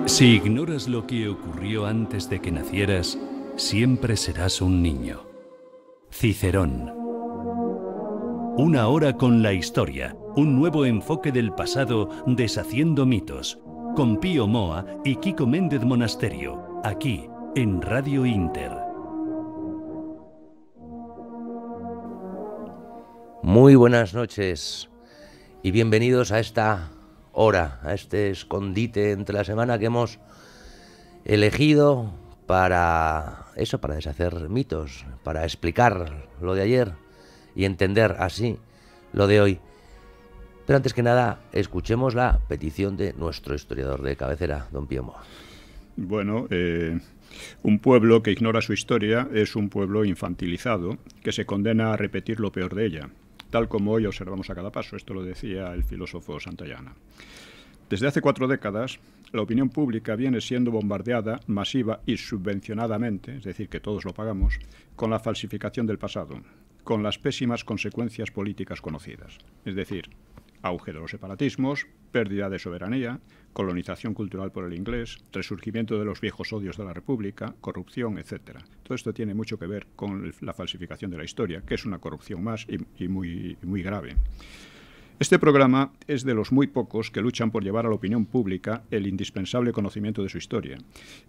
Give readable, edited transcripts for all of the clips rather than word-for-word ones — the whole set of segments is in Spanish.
Si ignoras lo que ocurrió antes de que nacieras, siempre serás un niño. Cicerón. Una hora con la historia, un nuevo enfoque del pasado deshaciendo mitos, con Pío Moa y Kiko Méndez Monasterio, aquí, en Radio Inter. Muy buenas noches y bienvenidos a esta hora, a este escondite entre la semana que hemos elegido para eso, para deshacer mitos, para explicar lo de ayer y entender así lo de hoy. Pero antes que nada, escuchemos la petición de nuestro historiador de cabecera, don Pío Moa. Bueno, un pueblo que ignora su historia es un pueblo infantilizado que se condena a repetir lo peor de ella, tal como hoy observamos a cada paso. Esto lo decía el filósofo Santayana. Desde hace 4 décadas, la opinión pública viene siendo bombardeada masiva y subvencionadamente, es decir, que todos lo pagamos, con la falsificación del pasado, con las pésimas consecuencias políticas conocidas, es decir, auge de los separatismos, pérdida de soberanía, colonización cultural por el inglés, resurgimiento de los viejos odios de la República, corrupción, etc. Todo esto tiene mucho que ver con la falsificación de la historia, que es una corrupción más y muy grave. Este programa es de los muy pocos que luchan por llevar a la opinión pública el indispensable conocimiento de su historia,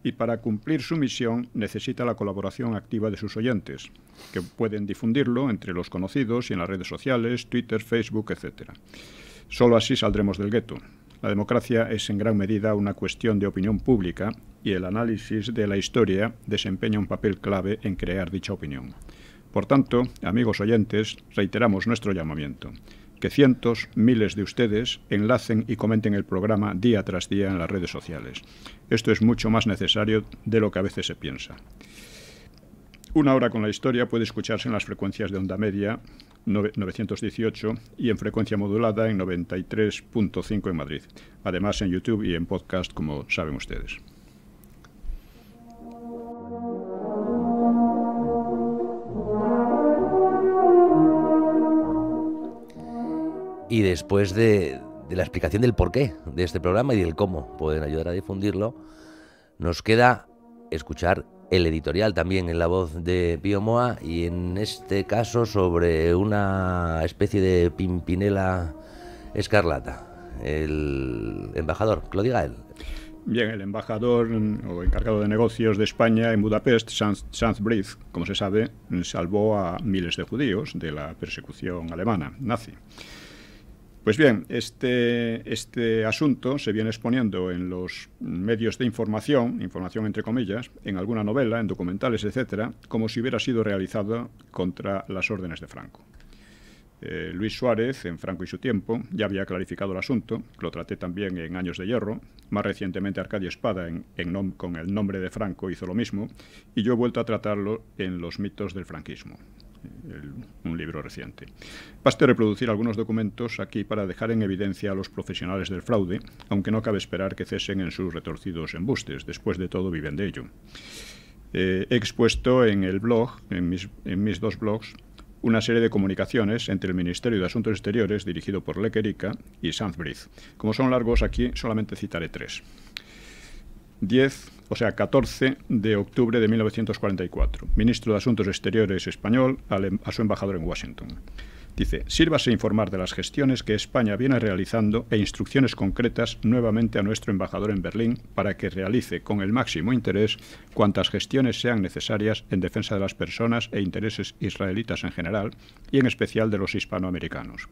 y para cumplir su misión necesita la colaboración activa de sus oyentes, que pueden difundirlo entre los conocidos y en las redes sociales, Twitter, Facebook, etc. Solo así saldremos del gueto. La democracia es en gran medida una cuestión de opinión pública y el análisis de la historia desempeña un papel clave en crear dicha opinión. Por tanto, amigos oyentes, reiteramos nuestro llamamiento. Que cientos, miles de ustedes enlacen y comenten el programa día tras día en las redes sociales. Esto es mucho más necesario de lo que a veces se piensa. Una hora con la historia puede escucharse en las frecuencias de onda media 918 y en frecuencia modulada en 93.5 en Madrid. Además en YouTube y en podcast, como saben ustedes. Y después de la explicación del porqué de este programa y del cómo pueden ayudar a difundirlo, nos queda escuchar el editorial también en la voz de Pío Moa y en este caso sobre una especie de Pimpinela escarlata. El embajador, que lo diga él. Bien, el embajador o encargado de negocios de España en Budapest, Sanz Briz, como se sabe, salvó a miles de judíos de la persecución alemana, nazi. Pues bien, este asunto se viene exponiendo en los medios de información entre comillas, en alguna novela, en documentales, etcétera, como si hubiera sido realizado contra las órdenes de Franco. Luis Suárez, en Franco y su tiempo, ya había clarificado el asunto, lo traté también en Años de Hierro, más recientemente Arcadio Espada, con el nombre de Franco, hizo lo mismo, y yo he vuelto a tratarlo en Los mitos del franquismo. Un libro reciente. Basta reproducir algunos documentos aquí para dejar en evidencia a los profesionales del fraude, aunque no cabe esperar que cesen en sus retorcidos embustes, después de todo viven de ello. He expuesto en el blog, en mis 2 blogs, una serie de comunicaciones entre el Ministerio de Asuntos Exteriores, dirigido por Lequerica, y Sanz Briz. Como son largos, aquí solamente citaré 3. 14 de octubre de 1944. Ministro de Asuntos Exteriores español a su embajador en Washington. Dice: sírvase informar de las gestiones que España viene realizando e instrucciones concretas nuevamente a nuestro embajador en Berlín para que realice con el máximo interés cuantas gestiones sean necesarias en defensa de las personas e intereses israelitas en general y en especial de los hispanoamericanos.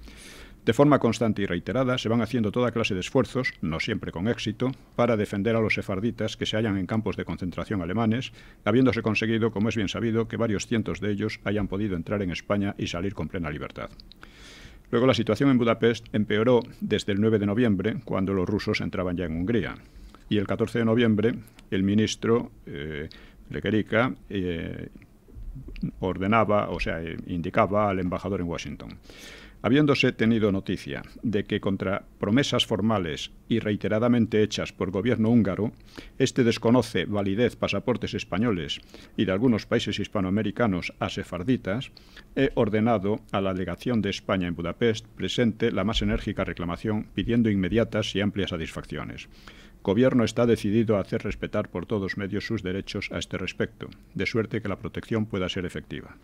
De forma constante y reiterada se van haciendo toda clase de esfuerzos, no siempre con éxito, para defender a los sefarditas que se hallan en campos de concentración alemanes, habiéndose conseguido, como es bien sabido, que varios cientos de ellos hayan podido entrar en España y salir con plena libertad. Luego la situación en Budapest empeoró desde el 9 de noviembre, cuando los rusos entraban ya en Hungría. Y el 14 de noviembre el ministro Lequerica indicaba al embajador en Washington: habiéndose tenido noticia de que contra promesas formales y reiteradamente hechas por gobierno húngaro, este desconoce validez pasaportes españoles y de algunos países hispanoamericanos a sefarditas, he ordenado a la delegación de España en Budapest presente la más enérgica reclamación pidiendo inmediatas y amplias satisfacciones. Gobierno está decidido a hacer respetar por todos medios sus derechos a este respecto, de suerte que la protección pueda ser efectiva.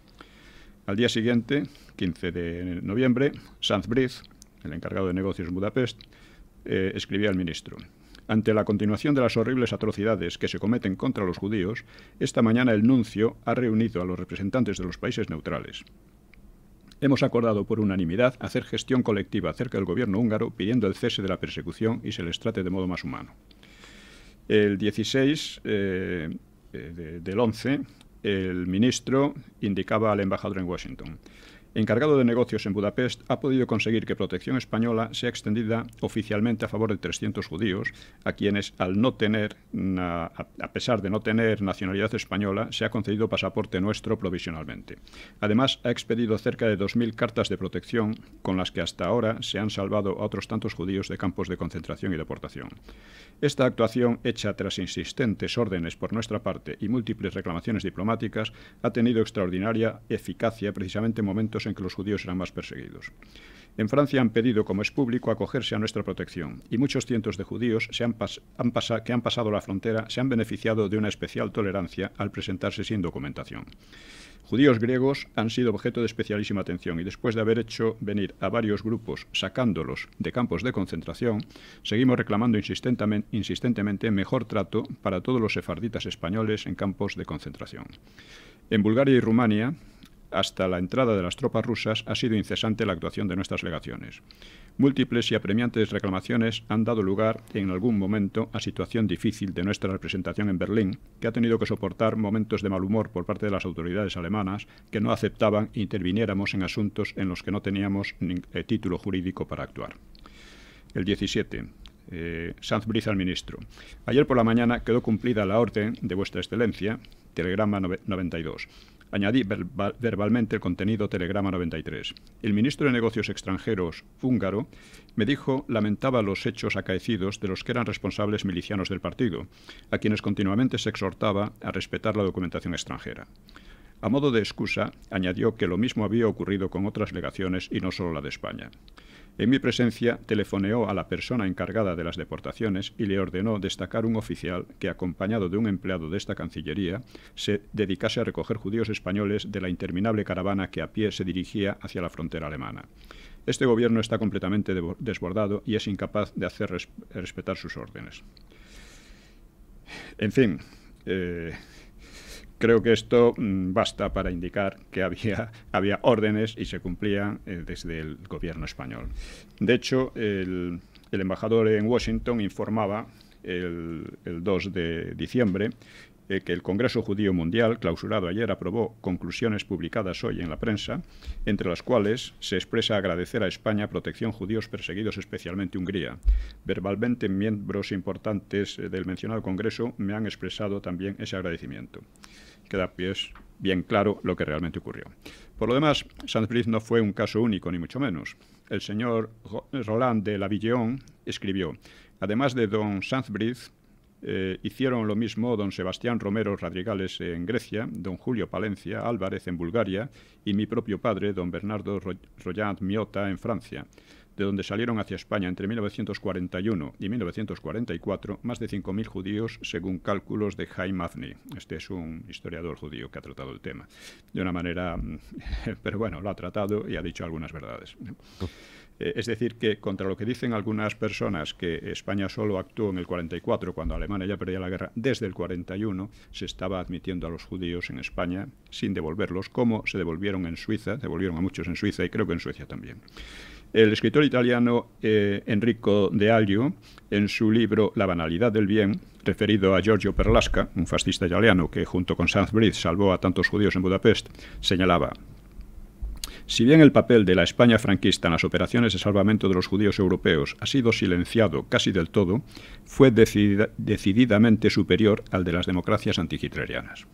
Al día siguiente, 15 de noviembre, Sanz Briz, el encargado de negocios en Budapest, escribía al ministro: ante la continuación de las horribles atrocidades que se cometen contra los judíos, esta mañana el nuncio ha reunido a los representantes de los países neutrales. Hemos acordado por unanimidad hacer gestión colectiva acerca del gobierno húngaro pidiendo el cese de la persecución y se les trate de modo más humano. El 16 del 11, el ministro indicaba al embajador en Washington: encargado de negocios en Budapest, ha podido conseguir que Protección Española sea extendida oficialmente a favor de 300 judíos, a quienes, a pesar de no tener nacionalidad española, se ha concedido pasaporte nuestro provisionalmente. Además, ha expedido cerca de 2.000 cartas de protección, con las que hasta ahora se han salvado a otros tantos judíos de campos de concentración y deportación. Esta actuación, hecha tras insistentes órdenes por nuestra parte y múltiples reclamaciones diplomáticas, ha tenido extraordinaria eficacia precisamente en momentos en que los judíos eran más perseguidos. En Francia han pedido, como es público, acogerse a nuestra protección, y muchos cientos de judíos que han pasado la frontera se han beneficiado de una especial tolerancia al presentarse sin documentación. Judíos griegos han sido objeto de especialísima atención y después de haber hecho venir a varios grupos sacándolos de campos de concentración, seguimos reclamando insistentemente mejor trato para todos los sefarditas españoles en campos de concentración. En Bulgaria y Rumania, hasta la entrada de las tropas rusas, ha sido incesante la actuación de nuestras legaciones. Múltiples y apremiantes reclamaciones han dado lugar en algún momento a situación difícil de nuestra representación en Berlín, que ha tenido que soportar momentos de mal humor por parte de las autoridades alemanas que no aceptaban interviniéramos en asuntos en los que no teníamos título jurídico para actuar. El 17. Sanz Briz al ministro: ayer por la mañana quedó cumplida la orden de Vuestra Excelencia, telegrama 92. Añadí verbalmente el contenido telegrama 93. El ministro de Negocios Extranjeros húngaro me dijo lamentaba los hechos acaecidos de los que eran responsables milicianos del partido, a quienes continuamente se exhortaba a respetar la documentación extranjera. A modo de excusa, añadió que lo mismo había ocurrido con otras legaciones y no solo la de España. En mi presencia, telefoneó a la persona encargada de las deportaciones y le ordenó destacar un oficial que, acompañado de un empleado de esta Cancillería, se dedicase a recoger judíos españoles de la interminable caravana que a pie se dirigía hacia la frontera alemana. Este gobierno está completamente desbordado y es incapaz de hacer respetar sus órdenes. En fin, creo que esto basta para indicar que había órdenes y se cumplían desde el gobierno español. De hecho, el embajador en Washington informaba el 2 de diciembre que el Congreso Judío Mundial, clausurado ayer, aprobó conclusiones publicadas hoy en la prensa, entre las cuales se expresa agradecer a España protección judíos perseguidos, especialmente Hungría. Verbalmente, miembros importantes del mencionado Congreso me han expresado también ese agradecimiento. Queda pues bien claro lo que realmente ocurrió. Por lo demás, Sanz Briz no fue un caso único, ni mucho menos. El señor Roland de Lavillon escribió: además de don Sanz Briz, hicieron lo mismo don Sebastián Romero Radrigales en Grecia, don Julio Palencia Álvarez en Bulgaria y mi propio padre, don Bernardo Royant Miota, en Francia, de donde salieron hacia España entre 1941 y 1944 más de 5.000 judíos, según cálculos de Chaim Avni. Este es un historiador judío que ha tratado el tema de una manera, pero bueno, lo ha tratado y ha dicho algunas verdades. Es decir, que contra lo que dicen algunas personas, que España solo actuó en el 44, cuando Alemania ya perdía la guerra, desde el 41 se estaba admitiendo a los judíos en España sin devolverlos, como se devolvieron en Suiza, devolvieron a muchos en Suiza y creo que en Suecia también. El escritor italiano Enrico De Aglio, en su libro La banalidad del bien, referido a Giorgio Perlasca, un fascista italiano que junto con Sanz Briz salvó a tantos judíos en Budapest, señalaba: si bien el papel de la España franquista en las operaciones de salvamento de los judíos europeos ha sido silenciado casi del todo, fue decididamente superior al de las democracias antihitlerianas.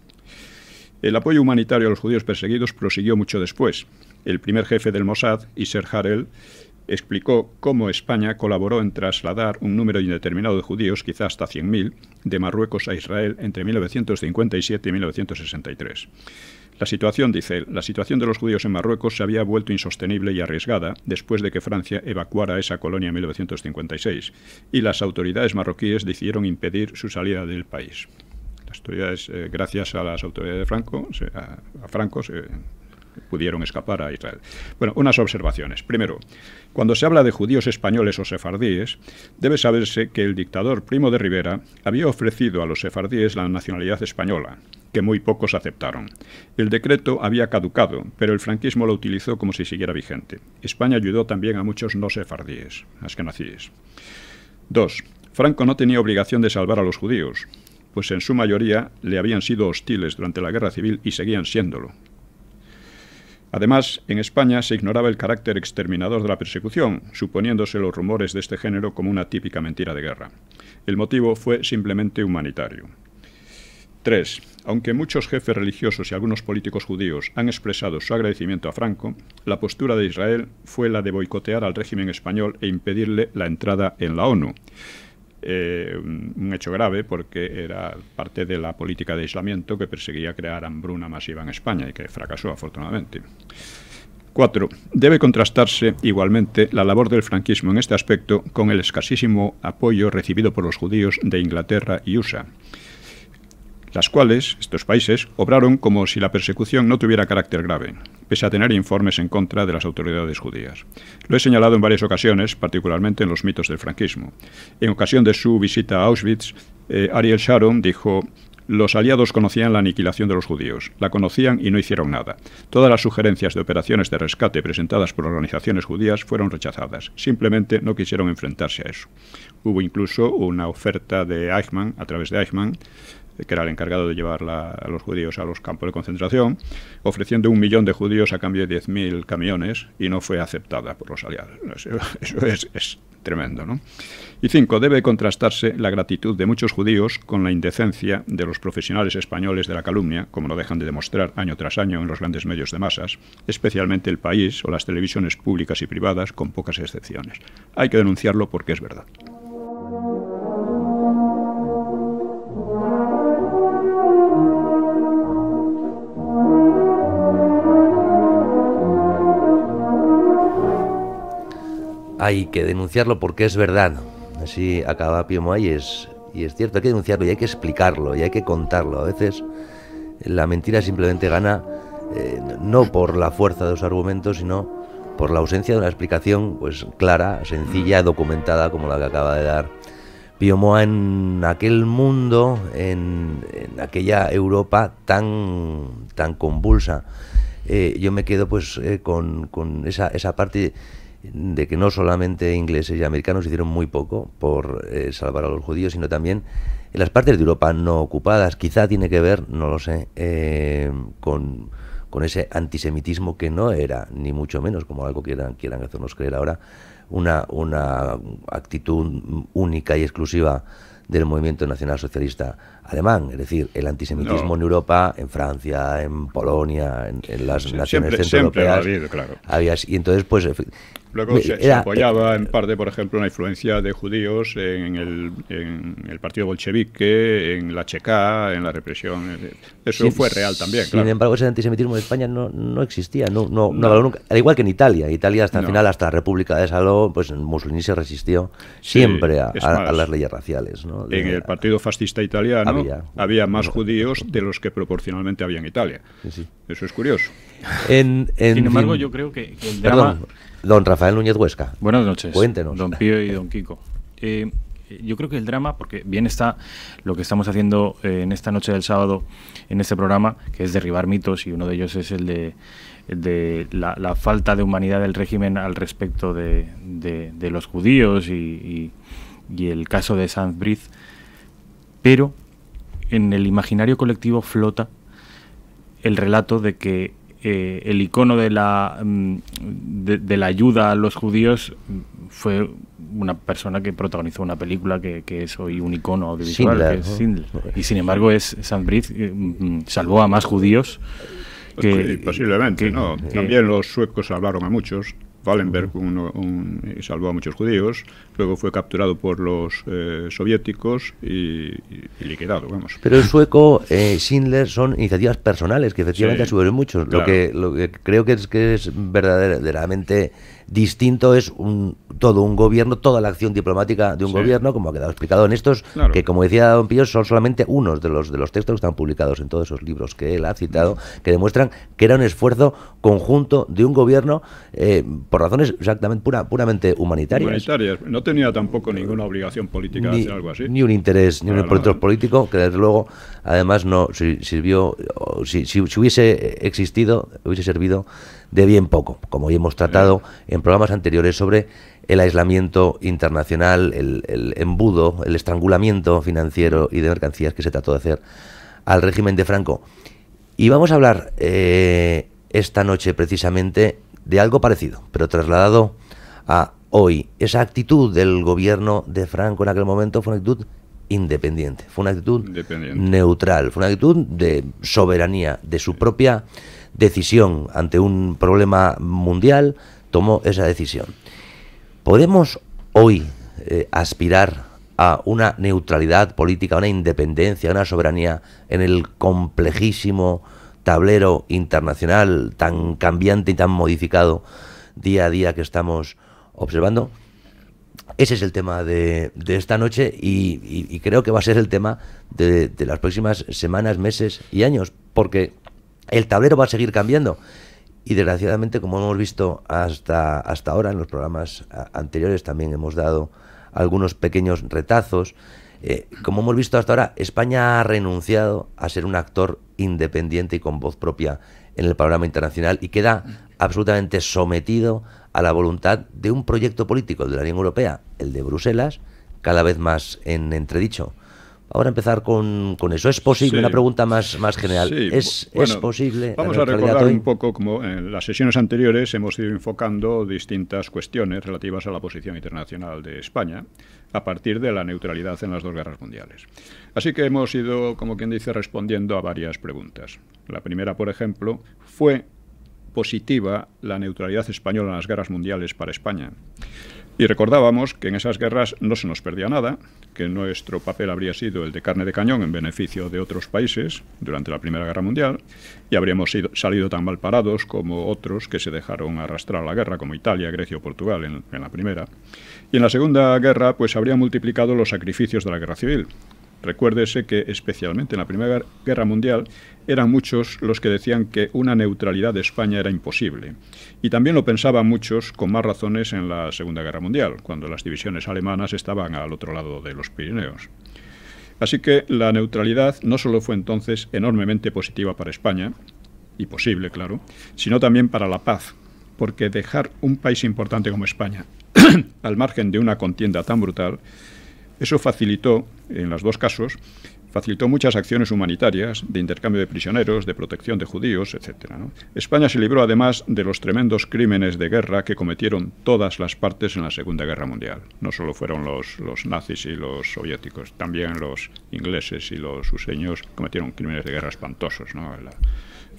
El apoyo humanitario a los judíos perseguidos prosiguió mucho después. El primer jefe del Mossad, Isser Harel, explicó cómo España colaboró en trasladar un número indeterminado de judíos, quizá hasta 100.000, de Marruecos a Israel entre 1957 y 1963. La situación de los judíos en Marruecos se había vuelto insostenible y arriesgada después de que Francia evacuara esa colonia en 1956 y las autoridades marroquíes decidieron impedir su salida del país. Las autoridades, gracias a las autoridades de Franco, pudieron escapar a Israel. Bueno, unas observaciones. Primero, cuando se habla de judíos españoles o sefardíes, debe saberse que el dictador Primo de Rivera había ofrecido a los sefardíes la nacionalidad española, que muy pocos aceptaron. El decreto había caducado, pero el franquismo lo utilizó como si siguiera vigente. España ayudó también a muchos no sefardíes, askenazíes. 2. Franco no tenía obligación de salvar a los judíos, pues en su mayoría le habían sido hostiles durante la Guerra Civil y seguían siéndolo. Además, en España se ignoraba el carácter exterminador de la persecución, suponiéndose los rumores de este género como una típica mentira de guerra. El motivo fue simplemente humanitario. 3. Aunque muchos jefes religiosos y algunos políticos judíos han expresado su agradecimiento a Franco, la postura de Israel fue la de boicotear al régimen español e impedirle la entrada en la ONU. Un hecho grave porque era parte de la política de aislamiento que perseguía crear hambruna masiva en España y que fracasó afortunadamente. 4. Debe contrastarse igualmente la labor del franquismo en este aspecto con el escasísimo apoyo recibido por los judíos de Inglaterra y USA, las cuales, estos países, obraron como si la persecución no tuviera carácter grave, pese a tener informes en contra de las autoridades judías. Lo he señalado en varias ocasiones, particularmente en los mitos del franquismo. En ocasión de su visita a Auschwitz, Ariel Sharon dijo: los aliados conocían la aniquilación de los judíos, la conocían y no hicieron nada. Todas las sugerencias de operaciones de rescate presentadas por organizaciones judías fueron rechazadas. Simplemente no quisieron enfrentarse a eso. Hubo incluso una oferta de Eichmann, a través de Eichmann, que era el encargado de llevar a los judíos a los campos de concentración, ofreciendo 1 millón de judíos a cambio de 10.000 camiones, y no fue aceptada por los aliados. Eso es tremendo, ¿no? Y 5. Debe contrastarse la gratitud de muchos judíos con la indecencia de los profesionales españoles de la calumnia, como lo dejan de demostrar año tras año en los grandes medios de masas, especialmente El País o las televisiones públicas y privadas, con pocas excepciones. Hay que denunciarlo porque es verdad. Hay que denunciarlo porque es verdad. Así acaba Pío Moa y es cierto, hay que denunciarlo y hay que explicarlo y hay que contarlo. A veces la mentira simplemente gana no por la fuerza de los argumentos, sino por la ausencia de una explicación pues clara, sencilla, documentada, como la que acaba de dar Pío Moa en aquel mundo, en aquella Europa tan convulsa. Yo me quedo pues con esa parte de que no solamente ingleses y americanos hicieron muy poco por salvar a los judíos, sino también en las partes de Europa no ocupadas. Quizá tiene que ver, no lo sé, con ese antisemitismo que no era, ni mucho menos, como algo quieran hacernos creer ahora, una actitud única y exclusiva del movimiento nacionalsocialista alemán. Es decir, el antisemitismo en Europa, en Francia, en Polonia, en las naciones centroeuropeas, siempre ha habido, claro. Y entonces, pues... Luego se apoyaba en parte, por ejemplo, la influencia de judíos en el partido bolchevique, en la CK, en la represión. Eso fue real también, claro. Sin embargo, ese antisemitismo en España no existía, no habló nunca. Al igual que en Italia. Italia hasta el final, hasta la República de Saló, pues Mussolini se resistió siempre a las leyes raciales, ¿no? En el partido fascista italiano había más judíos de los que proporcionalmente había en Italia. Sí. Eso es curioso. Sin embargo, yo creo que el drama... Don Rafael Núñez Huesca. Buenas noches. Cuéntenos. Don Pío y don Kiko. Yo creo que el drama, porque bien está lo que estamos haciendo en esta noche del sábado en este programa, que es derribar mitos, y uno de ellos es el de la falta de humanidad del régimen al respecto de los judíos y el caso de Sam Briz. Pero en el imaginario colectivo flota el relato de que el icono de la ayuda a los judíos fue una persona que protagonizó una película que es hoy un icono audiovisual, Schindler, que es Schindler. Y sin embargo Sam Briz salvó a más judíos posiblemente, ¿no? También los suecos salvaron a muchos. Wallenberg salvó a muchos judíos, luego fue capturado por los soviéticos y liquidado, vamos. Pero el sueco, Schindler, son iniciativas personales que efectivamente Sí, ayudaron mucho. claro. Lo que creo que es verdaderamente distinto es todo un gobierno, toda la acción diplomática de un Sí. gobierno, como ha quedado explicado en estos, Claro. que como decía don Pío, son solamente unos de los textos que están publicados en todos esos libros que él ha citado, que demuestran que era un esfuerzo conjunto de un gobierno por razones exactamente puramente humanitarias. Humanitarias. No tenía tampoco ninguna obligación política de hacer algo así. Ni un interés, ni un Claro, interés político, que desde luego, además, no sirvió, si hubiese existido, hubiese servido de bien poco, como ya hemos tratado en programas anteriores sobre el aislamiento internacional, el embudo, el estrangulamiento financiero y de mercancías que se trató de hacer al régimen de Franco. Y vamos a hablar esta noche precisamente de algo parecido, pero trasladado a hoy. Esa actitud del gobierno de Franco en aquel momento fue una actitud independiente, fue una actitud neutral, fue una actitud de soberanía, de su propia decisión ante un problema mundial, tomó esa decisión. ¿Podemos hoy aspirar a una neutralidad política, a una independencia, a una soberanía en el complejísimo tablero internacional tan cambiante y tan modificado día a día que estamos observando? Ese es el tema de esta noche y creo que va a ser el tema de las próximas semanas, meses y años, porque el tablero va a seguir cambiando y desgraciadamente, como hemos visto hasta ahora en los programas anteriores, también hemos dado algunos pequeños retazos. Como hemos visto hasta ahora, España ha renunciado a ser un actor independiente y con voz propia en el panorama internacional y queda absolutamente sometido a la voluntad de un proyecto político de la Unión Europea, el de Bruselas, cada vez más en entredicho. Ahora empezar con eso. ¿Es posible? Sí. Una pregunta más general. Sí. ¿Es posible? Vamos a recordar un poco como en las sesiones anteriores hemos ido enfocando distintas cuestiones relativas a la posición internacional de España a partir de la neutralidad en las dos guerras mundiales. Así que hemos ido, como quien dice, respondiendo a varias preguntas. La primera, por ejemplo, ¿fue positiva la neutralidad española en las guerras mundiales para España? Y recordábamos que en esas guerras no se nos perdía nada, que nuestro papel habría sido el de carne de cañón en beneficio de otros países durante la Primera Guerra Mundial, y habríamos salido tan mal parados como otros que se dejaron arrastrar a la guerra, como Italia, Grecia o Portugal en la Primera. Y en la Segunda Guerra pues habría multiplicado los sacrificios de la Guerra Civil. Recuérdese que especialmente en la Primera Guerra Mundial eran muchos los que decían que una neutralidad de España era imposible. Y también lo pensaban muchos con más razones en la Segunda Guerra Mundial, cuando las divisiones alemanas estaban al otro lado de los Pirineos. Así que la neutralidad no solo fue entonces enormemente positiva para España, y posible, claro, sino también para la paz, porque dejar un país importante como España al margen de una contienda tan brutal, eso facilitó, en los dos casos, facilitó muchas acciones humanitarias, de intercambio de prisioneros, de protección de judíos, etc., ¿no? España se libró además de los tremendos crímenes de guerra que cometieron todas las partes en la Segunda Guerra Mundial. No solo fueron los nazis y los soviéticos, también los ingleses y los useños cometieron crímenes de guerra espantosos, ¿no?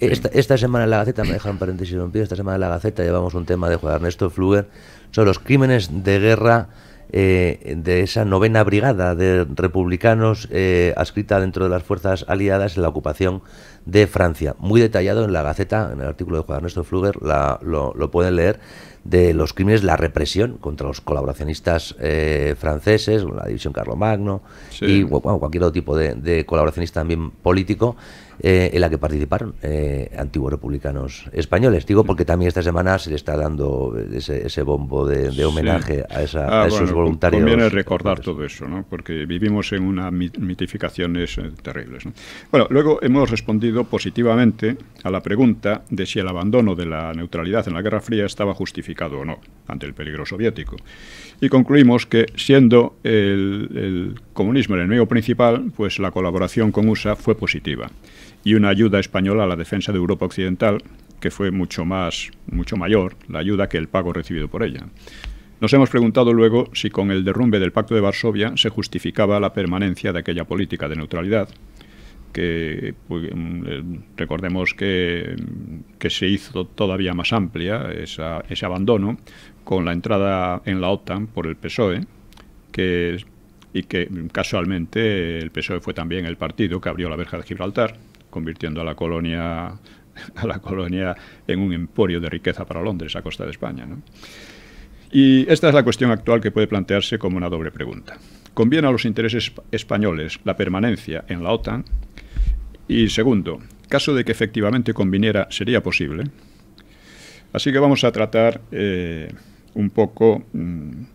Esta semana en la Gaceta, me dejan paréntesis, don Pío, esta semana en la Gaceta llevamos un tema de Juan Ernesto Pflüger sobre los crímenes de guerra de esa 9ª brigada de republicanos adscrita dentro de las fuerzas aliadas en la ocupación de Francia. Muy detallado en la Gaceta, en el artículo de Juan Ernesto Pflüger, lo pueden leer, de los crímenes, la represión contra los colaboracionistas franceses, la división Carlomagno, sí, y bueno, cualquier otro tipo de colaboracionista también político, en la que participaron antiguos republicanos españoles. Digo porque también esta semana se le está dando ese bombo de homenaje, sí, a esos voluntarios. Conviene recordar todo eso, ¿no? Porque vivimos en unas mitificaciones terribles, ¿no? Bueno, luego hemos respondido positivamente a la pregunta de si el abandono de la neutralidad en la Guerra Fría estaba justificado o no ante el peligro soviético. Y concluimos que, siendo el comunismo el enemigo principal, pues la colaboración con USA fue positiva. Y una ayuda española a la defensa de Europa Occidental, que fue mucho mayor la ayuda que el pago recibido por ella. Nos hemos preguntado luego si con el derrumbe del Pacto de Varsovia se justificaba la permanencia de aquella política de neutralidad. que pues, recordemos que se hizo todavía más amplia ese abandono con la entrada en la OTAN por el PSOE, y que casualmente el PSOE fue también el partido que abrió la verja de Gibraltar, convirtiendo a la colonia en un emporio de riqueza para Londres a costa de España, ¿no? Y esta es la cuestión actual que puede plantearse como una doble pregunta. ¿Conviene a los intereses españoles la permanencia en la OTAN? Y segundo, caso de que efectivamente conviniera, ¿sería posible? Así que vamos a tratar un poco,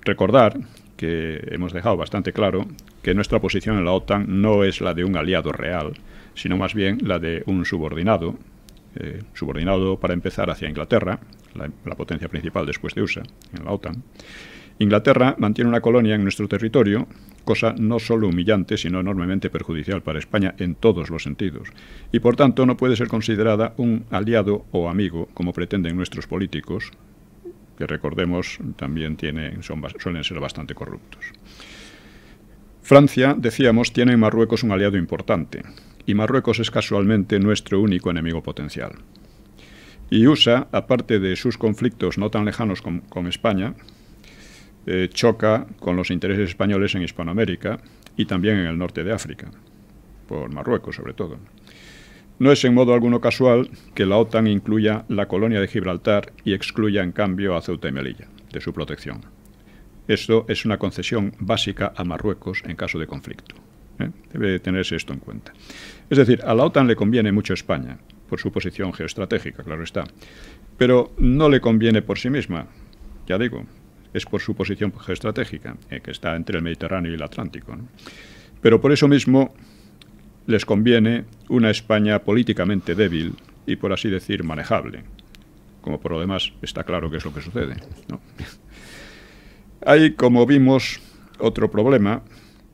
recordar que hemos dejado bastante claro que nuestra posición en la OTAN no es la de un aliado real, sino más bien la de un subordinado, subordinado para empezar hacia Inglaterra, la potencia principal después de USA, en la OTAN. Inglaterra mantiene una colonia en nuestro territorio, cosa no solo humillante, sino enormemente perjudicial para España en todos los sentidos, y por tanto no puede ser considerada un aliado o amigo, como pretenden nuestros políticos, que recordemos también suelen ser bastante corruptos. Francia, decíamos, tiene en Marruecos un aliado importante, y Marruecos es casualmente nuestro único enemigo potencial. Y USA, aparte de sus conflictos no tan lejanos con España, choca con los intereses españoles en Hispanoamérica y también en el norte de África, por Marruecos sobre todo. No es en modo alguno casual que la OTAN incluya la colonia de Gibraltar y excluya en cambio a Ceuta y Melilla de su protección. Esto es una concesión básica a Marruecos en caso de conflicto. Debe tenerse esto en cuenta. Es decir, a la OTAN le conviene mucho España, por su posición geoestratégica, claro está, pero no le conviene por sí misma, ya digo, es por su posición geoestratégica, que está entre el Mediterráneo y el Atlántico, ¿no? Pero por eso mismo les conviene una España políticamente débil y, por así decir, manejable, como por lo demás está claro que es lo que sucede, ¿no? Hay, como vimos, otro problema,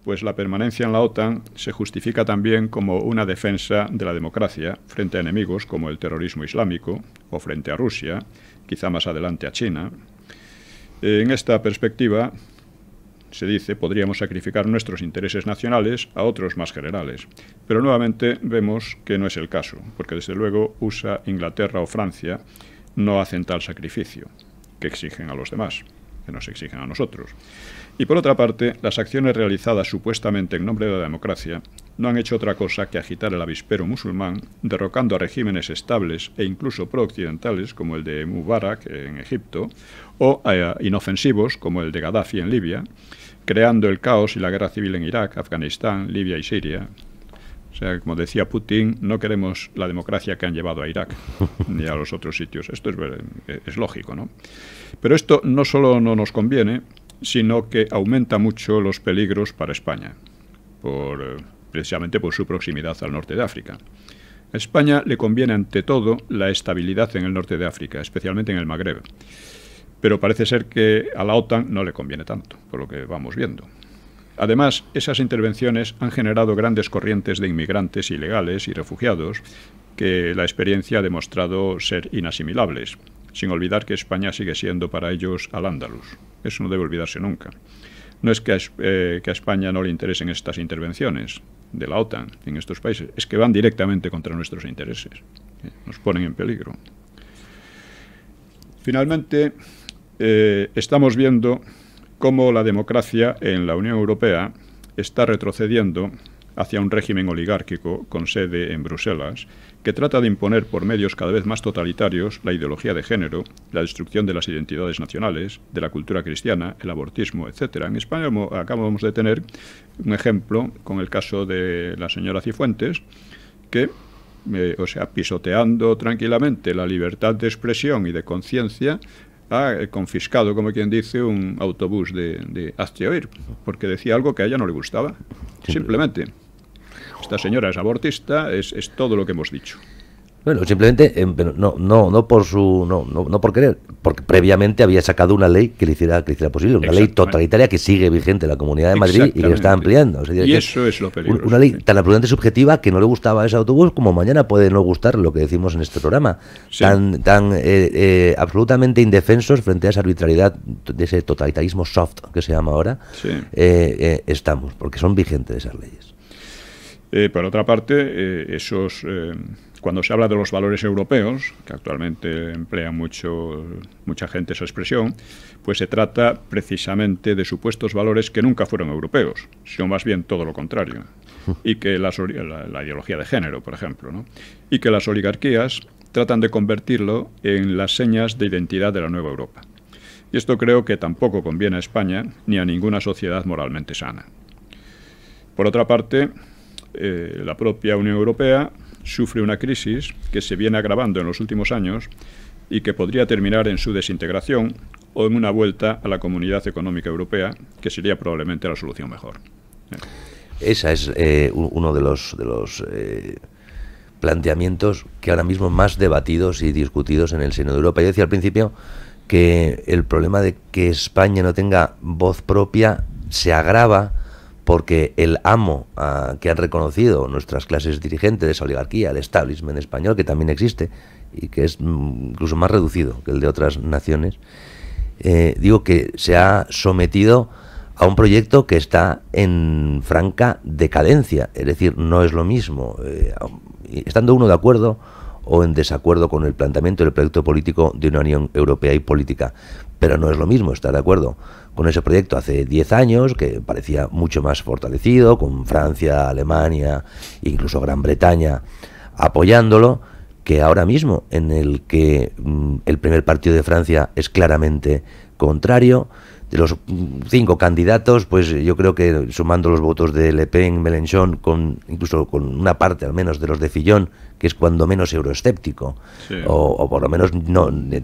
pues la permanencia en la OTAN se justifica también como una defensa de la democracia frente a enemigos como el terrorismo islámico o frente a Rusia, quizá más adelante a China. En esta perspectiva, se dice, podríamos sacrificar nuestros intereses nacionales a otros más generales. Pero nuevamente vemos que no es el caso, porque desde luego USA, Inglaterra o Francia no hacen tal sacrificio que exigen a los demás, que nos exigen a nosotros. Y por otra parte, las acciones realizadas supuestamente en nombre de la democracia no han hecho otra cosa que agitar el avispero musulmán, derrocando a regímenes estables e incluso pro-occidentales como el de Mubarak en Egipto, o inofensivos como el de Gaddafi en Libia, creando el caos y la guerra civil en Irak, Afganistán, Libia y Siria. O sea, como decía Putin, no queremos la democracia que han llevado a Irak ni a los otros sitios. Esto es lógico, ¿no? Pero esto no solo no nos conviene, sino que aumenta mucho los peligros para España, precisamente por su proximidad al norte de África. A España le conviene ante todo la estabilidad en el norte de África, especialmente en el Magreb. Pero parece ser que a la OTAN no le conviene tanto, por lo que vamos viendo. Además, esas intervenciones han generado grandes corrientes de inmigrantes ilegales y refugiados que la experiencia ha demostrado ser inasimilables, sin olvidar que España sigue siendo para ellos al-Ándalus. Eso no debe olvidarse nunca. No es que a España no le interesen estas intervenciones de la OTAN en estos países, es que van directamente contra nuestros intereses, nos ponen en peligro. Finalmente, estamos viendo cómo la democracia en la Unión Europea está retrocediendo hacia un régimen oligárquico con sede en Bruselas, que trata de imponer por medios cada vez más totalitarios la ideología de género, la destrucción de las identidades nacionales, de la cultura cristiana, el abortismo, etc. En España acabamos de tener un ejemplo con el caso de la señora Cifuentes, que, pisoteando tranquilamente la libertad de expresión y de conciencia, ha confiscado, como quien dice, un autobús de Hazte Oír, porque decía algo que a ella no le gustaba. Simplemente. Esta señora es abortista, es todo lo que hemos dicho. Bueno, simplemente, no por querer, porque previamente había sacado una ley que le hiciera posible, una ley totalitaria que sigue vigente en la Comunidad de Madrid y que lo está ampliando. O sea, y eso es lo peligroso. Una ley tan absolutamente subjetiva que no le gustaba a ese autobús como mañana puede no gustar lo que decimos en este programa. Sí. Tan absolutamente indefensos frente a esa arbitrariedad de ese totalitarismo soft que se llama ahora, sí. Estamos, porque son vigentes esas leyes. Por otra parte, cuando se habla de los valores europeos, que actualmente emplea mucha gente esa expresión, pues se trata precisamente de supuestos valores que nunca fueron europeos, sino más bien todo lo contrario. Y que la ideología de género, por ejemplo, ¿no? Y que las oligarquías tratan de convertirlo en las señas de identidad de la nueva Europa. Y esto creo que tampoco conviene a España ni a ninguna sociedad moralmente sana. Por otra parte, la propia Unión Europea sufre una crisis que se viene agravando en los últimos años y que podría terminar en su desintegración o en una vuelta a la Comunidad Económica Europea, que sería probablemente la solución mejor. Esa es uno de los planteamientos que ahora mismo más debatidos y discutidos en el seno de Europa. Yo decía al principio que el problema de que España no tenga voz propia se agrava porque el amo que han reconocido nuestras clases dirigentes de esa oligarquía, el establishment español, que también existe y que es incluso más reducido que el de otras naciones, digo que se ha sometido a un proyecto que está en franca decadencia. Es decir, no es lo mismo, estando uno de acuerdo o en desacuerdo con el planteamiento del proyecto político de una Unión Europea y política, pero no es lo mismo estar de acuerdo con ese proyecto hace 10 años, que parecía mucho más fortalecido, con Francia, Alemania, incluso Gran Bretaña apoyándolo, que ahora mismo, en el que el primer partido de Francia es claramente contrario. De los 5 candidatos, pues yo creo que sumando los votos de Le Pen, Mélenchon, incluso con una parte al menos de los de Fillon, que es cuando menos euroescéptico, sí, o por lo menos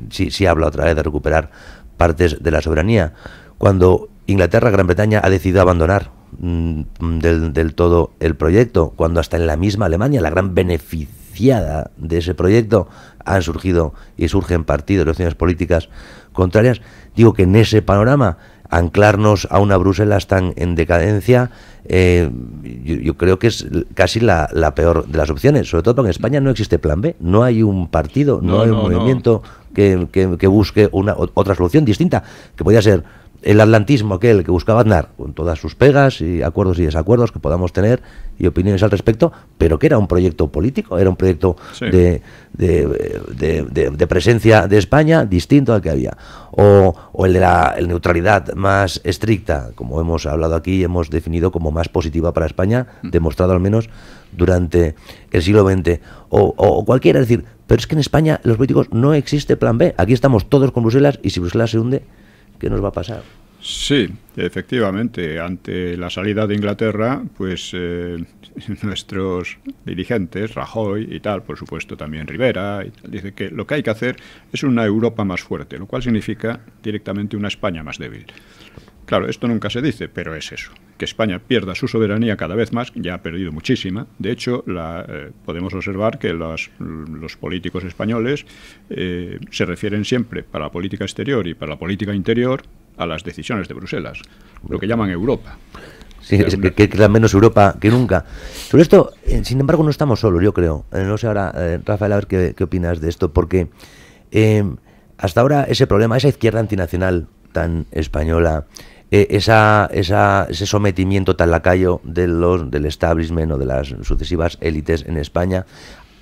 sí habla otra vez de recuperar partes de la soberanía. Cuando Inglaterra, Gran Bretaña ha decidido abandonar del todo el proyecto, cuando hasta en la misma Alemania, la gran beneficiada de ese proyecto, han surgido y surgen partidos de opciones políticas contrarias. Digo que en ese panorama, anclarnos a una Bruselas tan en decadencia, yo creo que es casi la peor de las opciones, sobre todo porque en España no existe plan B, no hay un partido, no hay un movimiento que busque otra solución distinta, que podría ser el atlantismo aquel que buscaba Aznar, con todas sus pegas y acuerdos y desacuerdos que podamos tener y opiniones al respecto, pero que era un proyecto político, era un proyecto sí, de presencia de España distinto al que había, o el de la neutralidad más estricta, como hemos hablado aquí y hemos definido como más positiva para España, demostrado al menos durante el siglo XX, o cualquiera. Es decir, pero es que en España los políticos no existe plan B, aquí estamos todos con Bruselas, y si Bruselas se hunde, ¿qué nos va a pasar? Sí, efectivamente, ante la salida de Inglaterra, pues nuestros dirigentes, Rajoy y tal, por supuesto también Rivera, dicen que lo que hay que hacer es una Europa más fuerte, lo cual significa directamente una España más débil. Claro, esto nunca se dice, pero es eso, que España pierda su soberanía cada vez más, ya ha perdido muchísima. De hecho, podemos observar que los políticos españoles se refieren siempre para la política exterior y para la política interior a las decisiones de Bruselas, lo que llaman Europa. Sí, que da menos Europa que nunca. Sobre esto, sin embargo, no estamos solos, yo creo. No sé ahora, Rafael, a ver qué opinas de esto, porque hasta ahora ese problema, esa izquierda antinacional tan española, ese sometimiento tan lacayo del establishment o de las sucesivas élites en España,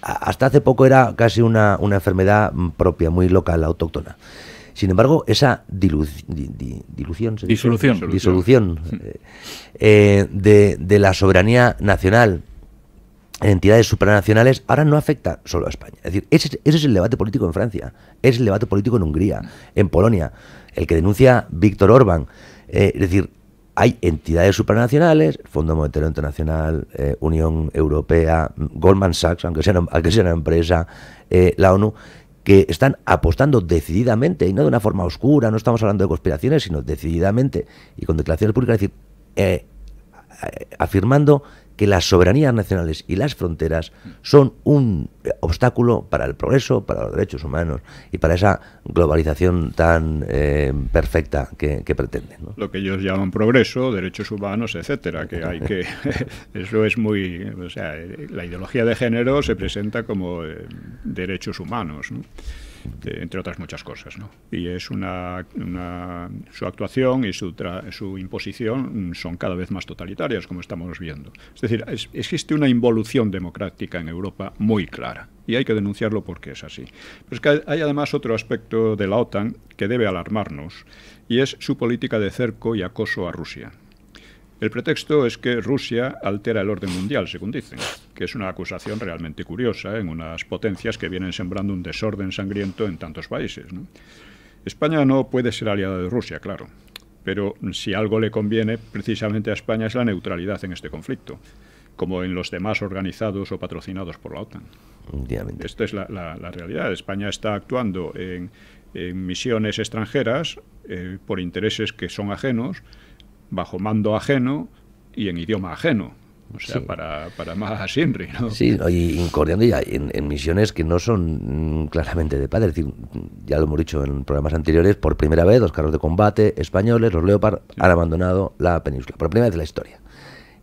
hasta hace poco era casi una enfermedad propia, muy local, autóctona. Sin embargo, esa disolución de la soberanía nacional en entidades supranacionales ahora no afecta solo a España. Es decir, ese es el debate político en Francia, es el debate político en Hungría, en Polonia, el que denuncia Víctor Orbán. Es decir, hay entidades supranacionales, Fondo Monetario Internacional, Unión Europea, Goldman Sachs, aunque sea una empresa, la ONU, que están apostando decididamente, y no de una forma oscura, no estamos hablando de conspiraciones, sino decididamente y con declaraciones públicas, es decir, afirmando que las soberanías nacionales y las fronteras son un obstáculo para el progreso, para los derechos humanos y para esa globalización tan perfecta que pretenden, ¿no? Lo que ellos llaman progreso, derechos humanos, etcétera, que hay que... eso es muy... O sea, la ideología de género se presenta como derechos humanos, ¿no? entre otras muchas cosas, ¿no? Y es su actuación y su imposición son cada vez más totalitarias, como estamos viendo. Es decir, existe una involución democrática en Europa muy clara, y hay que denunciarlo porque es así. Pero es que hay además otro aspecto de la OTAN que debe alarmarnos, y es su política de cerco y acoso a Rusia. El pretexto es que Rusia altera el orden mundial, según dicen, que es una acusación realmente curiosa en unas potencias que vienen sembrando un desorden sangriento en tantos países, ¿no? España no puede ser aliada de Rusia, claro, pero si algo le conviene precisamente a España es la neutralidad en este conflicto, como en los demás organizados o patrocinados por la OTAN. Esta es la realidad. España está actuando en misiones extranjeras por intereses que son ajenos, bajo mando ajeno y en idioma ajeno. O sea, sí, para más Inri, ¿no? Sí, y incordiando ya en misiones que no son claramente de paz. Es decir, ya lo hemos dicho en programas anteriores, por primera vez los carros de combate españoles, los Leopard, han abandonado la península, por primera vez en la historia.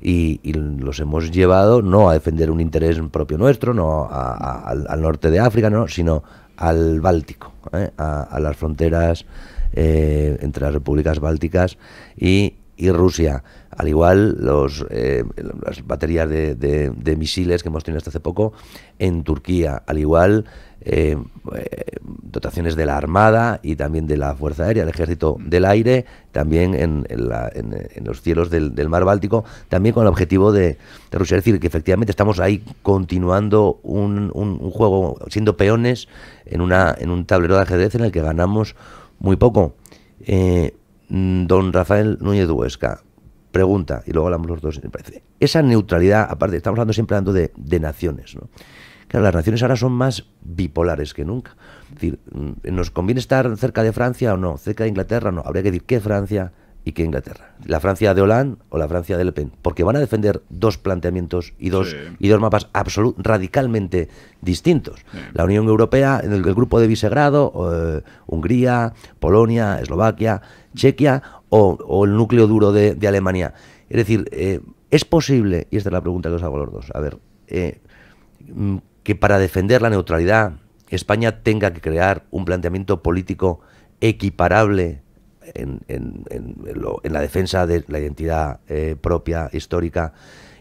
Y los hemos llevado no a defender un interés propio nuestro, no al norte de África, no, sino al Báltico, a las fronteras entre las repúblicas bálticas y Rusia. Al igual las baterías de misiles que hemos tenido hasta hace poco en Turquía, al igual dotaciones de la Armada y también de la Fuerza Aérea, del Ejército del Aire, también en los cielos del Mar Báltico, también con el objetivo de Rusia. Es decir, que efectivamente estamos ahí continuando un juego, siendo peones en un tablero de ajedrez en el que ganamos muy poco. Don Rafael Núñez de Huesca pregunta, y luego hablamos los dos, me parece, esa neutralidad, aparte, estamos hablando de naciones, ¿no? Claro, las naciones ahora son más bipolares que nunca. Es decir, ¿nos conviene estar cerca de Francia o no? ¿Cerca de Inglaterra o no? Habría que decir qué Francia y qué Inglaterra. ¿La Francia de Hollande o la Francia de Le Pen? Porque van a defender dos planteamientos y dos mapas radicalmente distintos. Sí. La Unión Europea, en el grupo de Visegrado, Hungría, Polonia, Eslovaquia, Chequia o el núcleo duro de Alemania. Es decir, es posible, y esta es la pregunta que os hago a los dos, a ver, que para defender la neutralidad España tenga que crear un planteamiento político equiparable en la defensa de la identidad propia, histórica,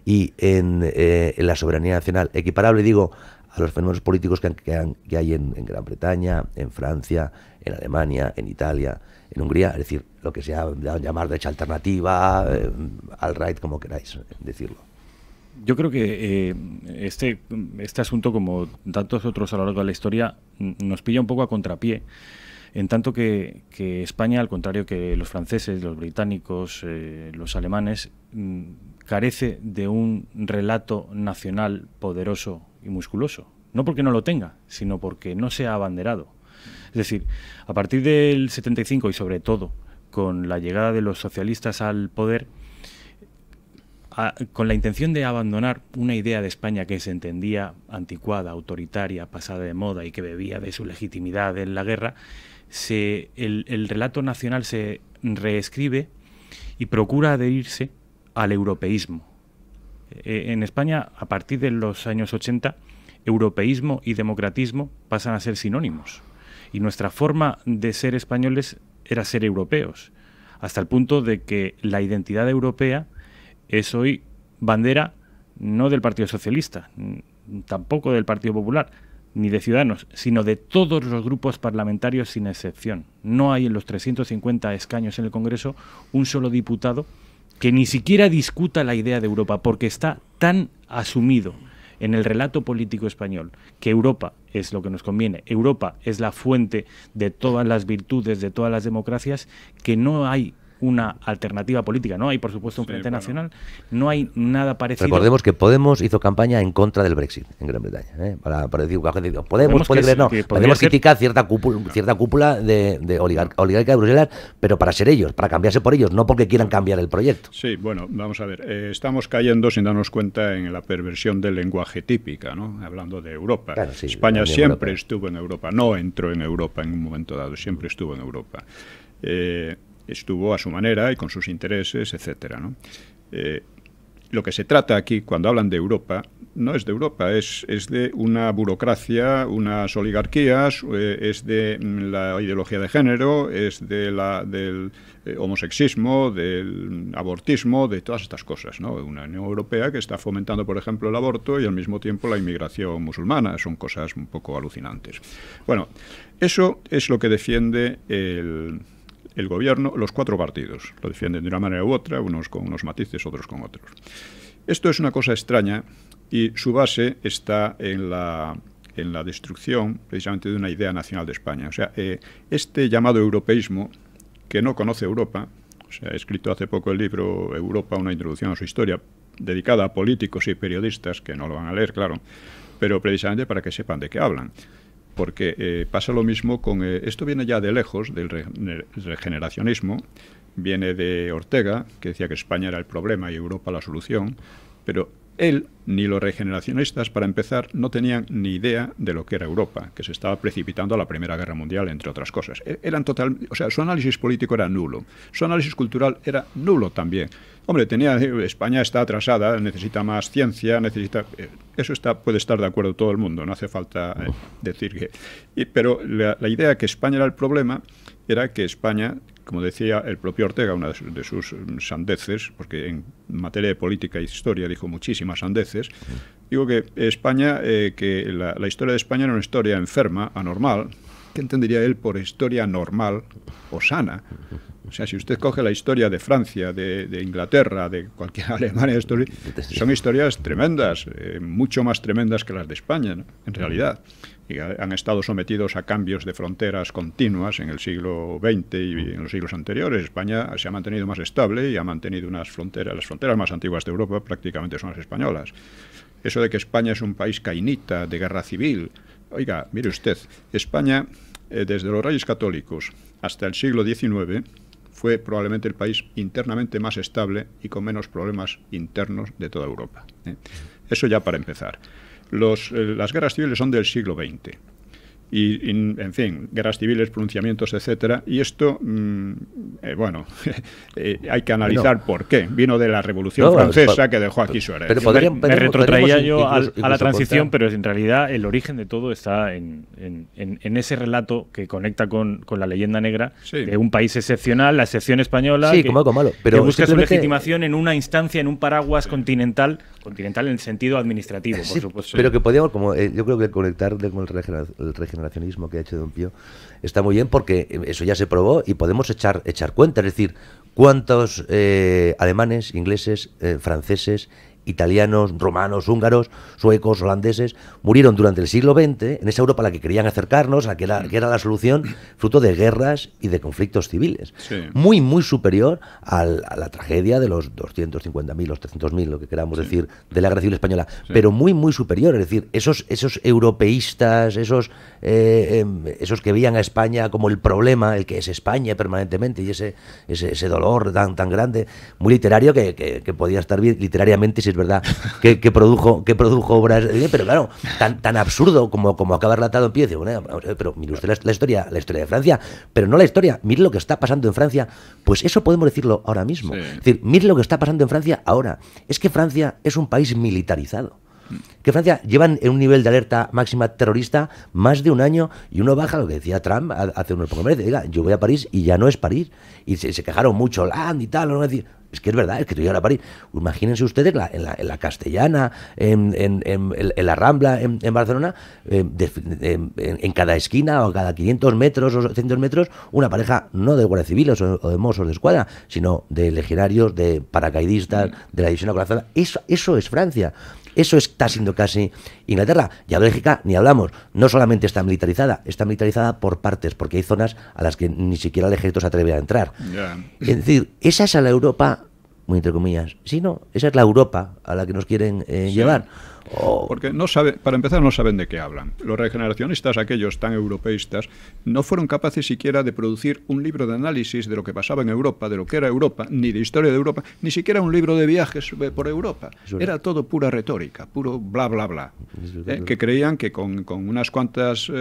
y en la soberanía nacional, equiparable, digo, a los fenómenos políticos que hay en Gran Bretaña, en Francia, en Alemania, en Italia, en Hungría, es decir, lo que se ha dado a llamar derecha alternativa, alt-right, como queráis decirlo. Yo creo que este asunto, como tantos otros a lo largo de la historia, nos pilla un poco a contrapié, en tanto que España, al contrario que los franceses, los británicos, los alemanes, carece de un relato nacional poderoso y musculoso. No porque no lo tenga, sino porque no se ha abanderado. Es decir, a partir del 75 y sobre todo con la llegada de los socialistas al poder, con la intención de abandonar una idea de España que se entendía anticuada, autoritaria, pasada de moda y que bebía de su legitimidad en la guerra, el relato nacional se reescribe y procura adherirse al europeísmo. En España, a partir de los años 80, europeísmo y democratismo pasan a ser sinónimos. Y nuestra forma de ser españoles era ser europeos, hasta el punto de que la identidad europea es hoy bandera no del Partido Socialista, tampoco del Partido Popular, ni de Ciudadanos, sino de todos los grupos parlamentarios sin excepción. No hay en los 350 escaños en el Congreso un solo diputado que ni siquiera discuta la idea de Europa, porque está tan asumido en el relato político español que Europa es lo que nos conviene, Europa es la fuente de todas las virtudes, de todas las democracias, que no hay una alternativa política. No hay, por supuesto, un frente nacional, no hay nada parecido. Recordemos que Podemos hizo campaña en contra del Brexit en Gran Bretaña, para decir, Podemos puede creer, no, podemos criticar cierta cúpula de oligarca de Bruselas, pero para ser ellos, para cambiarse por ellos, no porque quieran cambiar el proyecto. Sí, bueno, vamos a ver, estamos cayendo sin darnos cuenta en la perversión del lenguaje típica, ¿no? Hablando de Europa. Claro, sí, España siempre estuvo en Europa, no entró en Europa en un momento dado, siempre estuvo en Europa. Estuvo a su manera y con sus intereses, etcétera, ¿no? Lo que se trata aquí, cuando hablan de Europa, no es de Europa, es de una burocracia, unas oligarquías, es de la ideología de género, es del homosexismo, del abortismo, de todas estas cosas, ¿no? Una Unión Europea que está fomentando, por ejemplo, el aborto y al mismo tiempo la inmigración musulmana. Son cosas un poco alucinantes. Bueno, eso es lo que defiende el gobierno, los 4 partidos. Lo defienden de una manera u otra, unos con unos matices, otros con otros. Esto es una cosa extraña y su base está en la destrucción precisamente de una idea nacional de España. O sea, este llamado europeísmo, que no conoce Europa, o sea, he escrito hace poco el libro Europa, una introducción a su historia, dedicada a políticos y periodistas, que no lo van a leer, claro, pero precisamente para que sepan de qué hablan. Porque pasa lo mismo con... esto viene ya de lejos, del regeneracionismo, viene de Ortega, que decía que España era el problema y Europa la solución, pero él ni los regeneracionistas, para empezar, no tenían ni idea de lo que era Europa, que se estaba precipitando a la Primera Guerra Mundial, entre otras cosas. O sea, su análisis político era nulo, su análisis cultural era nulo también. Hombre, España está atrasada, necesita más ciencia, eso puede estar de acuerdo todo el mundo, no hace falta decir que... pero la idea que España era el problema era que España, como decía el propio Ortega, una de sus sandeces, porque en materia de política e historia dijo muchísimas sandeces, digo que España, que la historia de España era una historia enferma, anormal. ¿Qué entendería él por historia normal o sana? O sea, si usted coge la historia de Francia, de Inglaterra, de cualquier Alemania, son historias tremendas, mucho más tremendas que las de España, ¿no? En realidad. Y han estado sometidos a cambios de fronteras continuas en el siglo XX y en los siglos anteriores. España se ha mantenido más estable y ha mantenido las fronteras más antiguas de Europa prácticamente son las españolas. Eso de que España es un país cainita, de guerra civil. Oiga, mire usted, España, desde los Reyes Católicos hasta el siglo XIX, fue probablemente el país internamente más estable y con menos problemas internos de toda Europa. Eso ya para empezar. Las guerras civiles son del siglo XX. Y, en fin, guerras civiles, pronunciamientos, etcétera. Y esto, bueno, hay que analizar por qué. Vino de la Revolución Francesa que dejó aquí su herencia. Me retrotraía yo a la transición, pero en realidad el origen de todo está en ese relato que conecta con la leyenda negra de un país excepcional, la excepción española, que busca su legitimación en una instancia, en un paraguas continental en el sentido administrativo, por supuesto. Pero que podíamos, yo creo que conectar con el regeneracionismo que ha hecho Don Pío está muy bien, porque eso ya se probó y podemos echar cuenta, es decir, cuántos alemanes, ingleses, franceses, italianos, romanos, húngaros, suecos, holandeses murieron durante el siglo XX en esa Europa a la que querían acercarnos, a que era la solución, fruto de guerras y de conflictos civiles. Sí. Muy, muy superior a la tragedia de los 250.000, los 300.000, lo que queramos decir, de la Guerra Civil Española, pero muy, muy superior. Es decir, esos europeístas, esos que veían a España como el problema, el que es España permanentemente, y ese dolor tan grande, muy literario, que podía estar bien literariamente, si es verdad que produjo obras, pero claro, tan absurdo como acaba relatado en pie. Bueno, pero mire usted la historia de Francia, pero no la historia, mire lo que está pasando en Francia. Pues eso podemos decirlo ahora mismo. Es decir, mire lo que está pasando en Francia ahora. Es que Francia es un país militarizado. Que Francia llevan en un nivel de alerta máxima terrorista más de un año, y uno baja lo que decía Trump hace unos pocos meses, diga, yo voy a París y ya no es París, y se quejaron mucho Hollande y tal, no decir, es que es verdad, es que tú llegas a París. Imagínense ustedes en la Castellana, en la Rambla, en Barcelona, en cada esquina o cada 500 metros o 600 metros, una pareja no de guardias civiles o de mozos de escuadra, sino de legionarios, de paracaidistas, de la división acorazada. Eso es Francia. Eso está siendo casi Inglaterra. Ya Bélgica, ni hablamos. No solamente está militarizada por partes, porque hay zonas a las que ni siquiera el ejército se atreve a entrar. Es decir, esa es a la Europa, muy entre comillas, esa es la Europa a la que nos quieren llevar. Porque para empezar, no saben de qué hablan. Los regeneracionistas, aquellos tan europeístas, no fueron capaces siquiera de producir un libro de análisis de lo que pasaba en Europa, de lo que era Europa, ni de historia de Europa, ni siquiera un libro de viajes por Europa. Era todo pura retórica, puro bla, bla, bla. Que creían que con unas cuantas